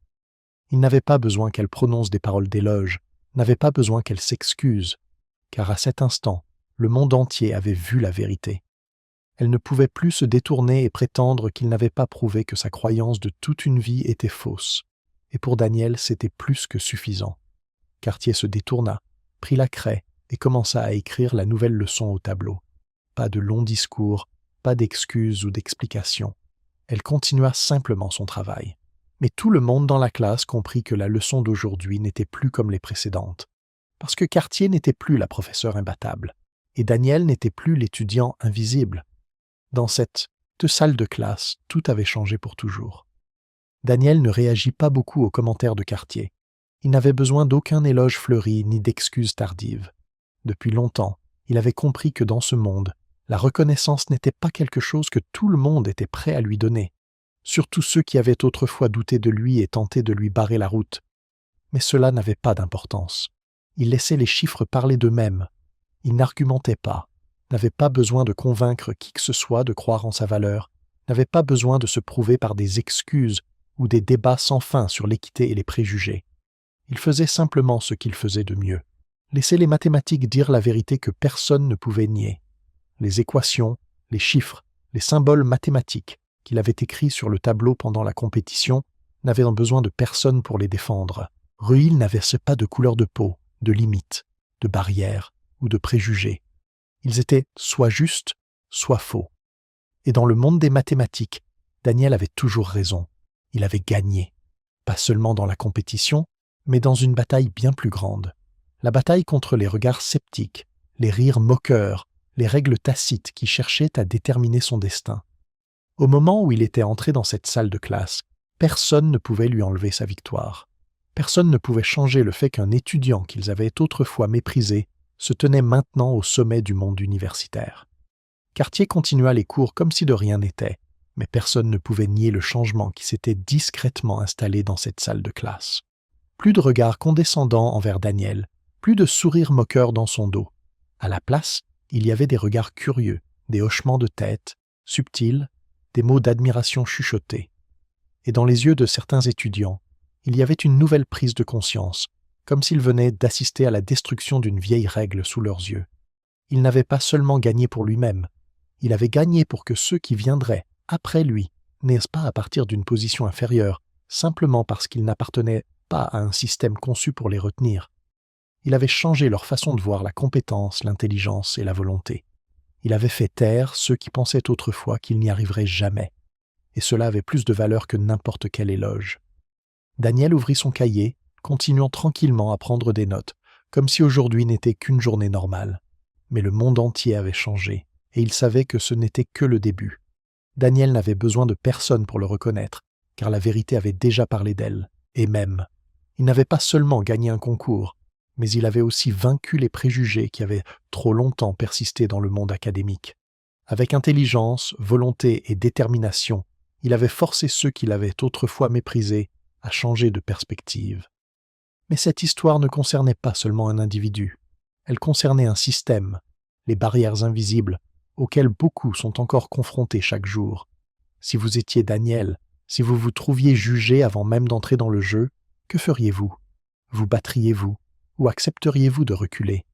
Il n'avait pas besoin qu'elle prononce des paroles d'éloge, n'avait pas besoin qu'elle s'excuse, car à cet instant, le monde entier avait vu la vérité. Elle ne pouvait plus se détourner et prétendre qu'il n'avait pas prouvé que sa croyance de toute une vie était fausse. Et pour Daniel, c'était plus que suffisant. Cartier se détourna, prit la craie et commença à écrire la nouvelle leçon au tableau. Pas de longs discours, pas d'excuses ou d'explications. Elle continua simplement son travail. Mais tout le monde dans la classe comprit que la leçon d'aujourd'hui n'était plus comme les précédentes. Parce que Cartier n'était plus la professeure imbattable, et Daniel n'était plus l'étudiant invisible. Dans cette salle de classe, tout avait changé pour toujours. Daniel ne réagit pas beaucoup aux commentaires de Cartier. Il n'avait besoin d'aucun éloge fleuri ni d'excuses tardives. Depuis longtemps, il avait compris que dans ce monde, la reconnaissance n'était pas quelque chose que tout le monde était prêt à lui donner, surtout ceux qui avaient autrefois douté de lui et tenté de lui barrer la route. Mais cela n'avait pas d'importance. Il laissait les chiffres parler d'eux-mêmes. Il n'argumentait pas. n'avait pas besoin de convaincre qui que ce soit de croire en sa valeur, n'avait pas besoin de se prouver par des excuses ou des débats sans fin sur l'équité et les préjugés. Il faisait simplement ce qu'il faisait de mieux. Laisser les mathématiques dire la vérité que personne ne pouvait nier. Les équations, les chiffres, les symboles mathématiques qu'il avait écrits sur le tableau pendant la compétition n'avaient besoin de personne pour les défendre. Rueil n'avait pas de couleur de peau, de limites, de barrières ou de préjugés. Ils étaient soit justes, soit faux. Et dans le monde des mathématiques, Daniel avait toujours raison. Il avait gagné. Pas seulement dans la compétition, mais dans une bataille bien plus grande. La bataille contre les regards sceptiques, les rires moqueurs, les règles tacites qui cherchaient à déterminer son destin. Au moment où il était entré dans cette salle de classe, personne ne pouvait lui enlever sa victoire. Personne ne pouvait changer le fait qu'un étudiant qu'ils avaient autrefois méprisé se tenait maintenant au sommet du monde universitaire. Cartier continua les cours comme si de rien n'était, mais personne ne pouvait nier le changement qui s'était discrètement installé dans cette salle de classe. Plus de regards condescendants envers Daniel, plus de sourires moqueurs dans son dos. À la place, il y avait des regards curieux, des hochements de tête, subtils, des mots d'admiration chuchotés. Et dans les yeux de certains étudiants, il y avait une nouvelle prise de conscience, comme s'ils venaient d'assister à la destruction d'une vieille règle sous leurs yeux. Il n'avait pas seulement gagné pour lui-même, il avait gagné pour que ceux qui viendraient après lui n'aient pas à partir d'une position inférieure, simplement parce qu'ils n'appartenaient pas à un système conçu pour les retenir. Il avait changé leur façon de voir la compétence, l'intelligence et la volonté. Il avait fait taire ceux qui pensaient autrefois qu'ils n'y arriveraient jamais, et cela avait plus de valeur que n'importe quel éloge. Daniel ouvrit son cahier, continuant tranquillement à prendre des notes, comme si aujourd'hui n'était qu'une journée normale. Mais le monde entier avait changé, et il savait que ce n'était que le début. Daniel n'avait besoin de personne pour le reconnaître, car la vérité avait déjà parlé d'elle, et même. Il n'avait pas seulement gagné un concours, mais il avait aussi vaincu les préjugés qui avaient trop longtemps persisté dans le monde académique. Avec intelligence, volonté et détermination, il avait forcé ceux qui l'avaient autrefois méprisé à changer de perspective. Mais cette histoire ne concernait pas seulement un individu. Elle concernait un système, les barrières invisibles, auxquelles beaucoup sont encore confrontés chaque jour. Si vous étiez Daniel, si vous vous trouviez jugé avant même d'entrer dans le jeu, que feriez-vous? Vous battriez-vous ou accepteriez-vous de reculer?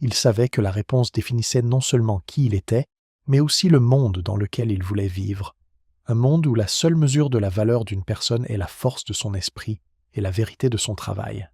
Il savait que la réponse définissait non seulement qui il était, mais aussi le monde dans lequel il voulait vivre. Un monde où la seule mesure de la valeur d'une personne est la force de son esprit et la vérité de son travail.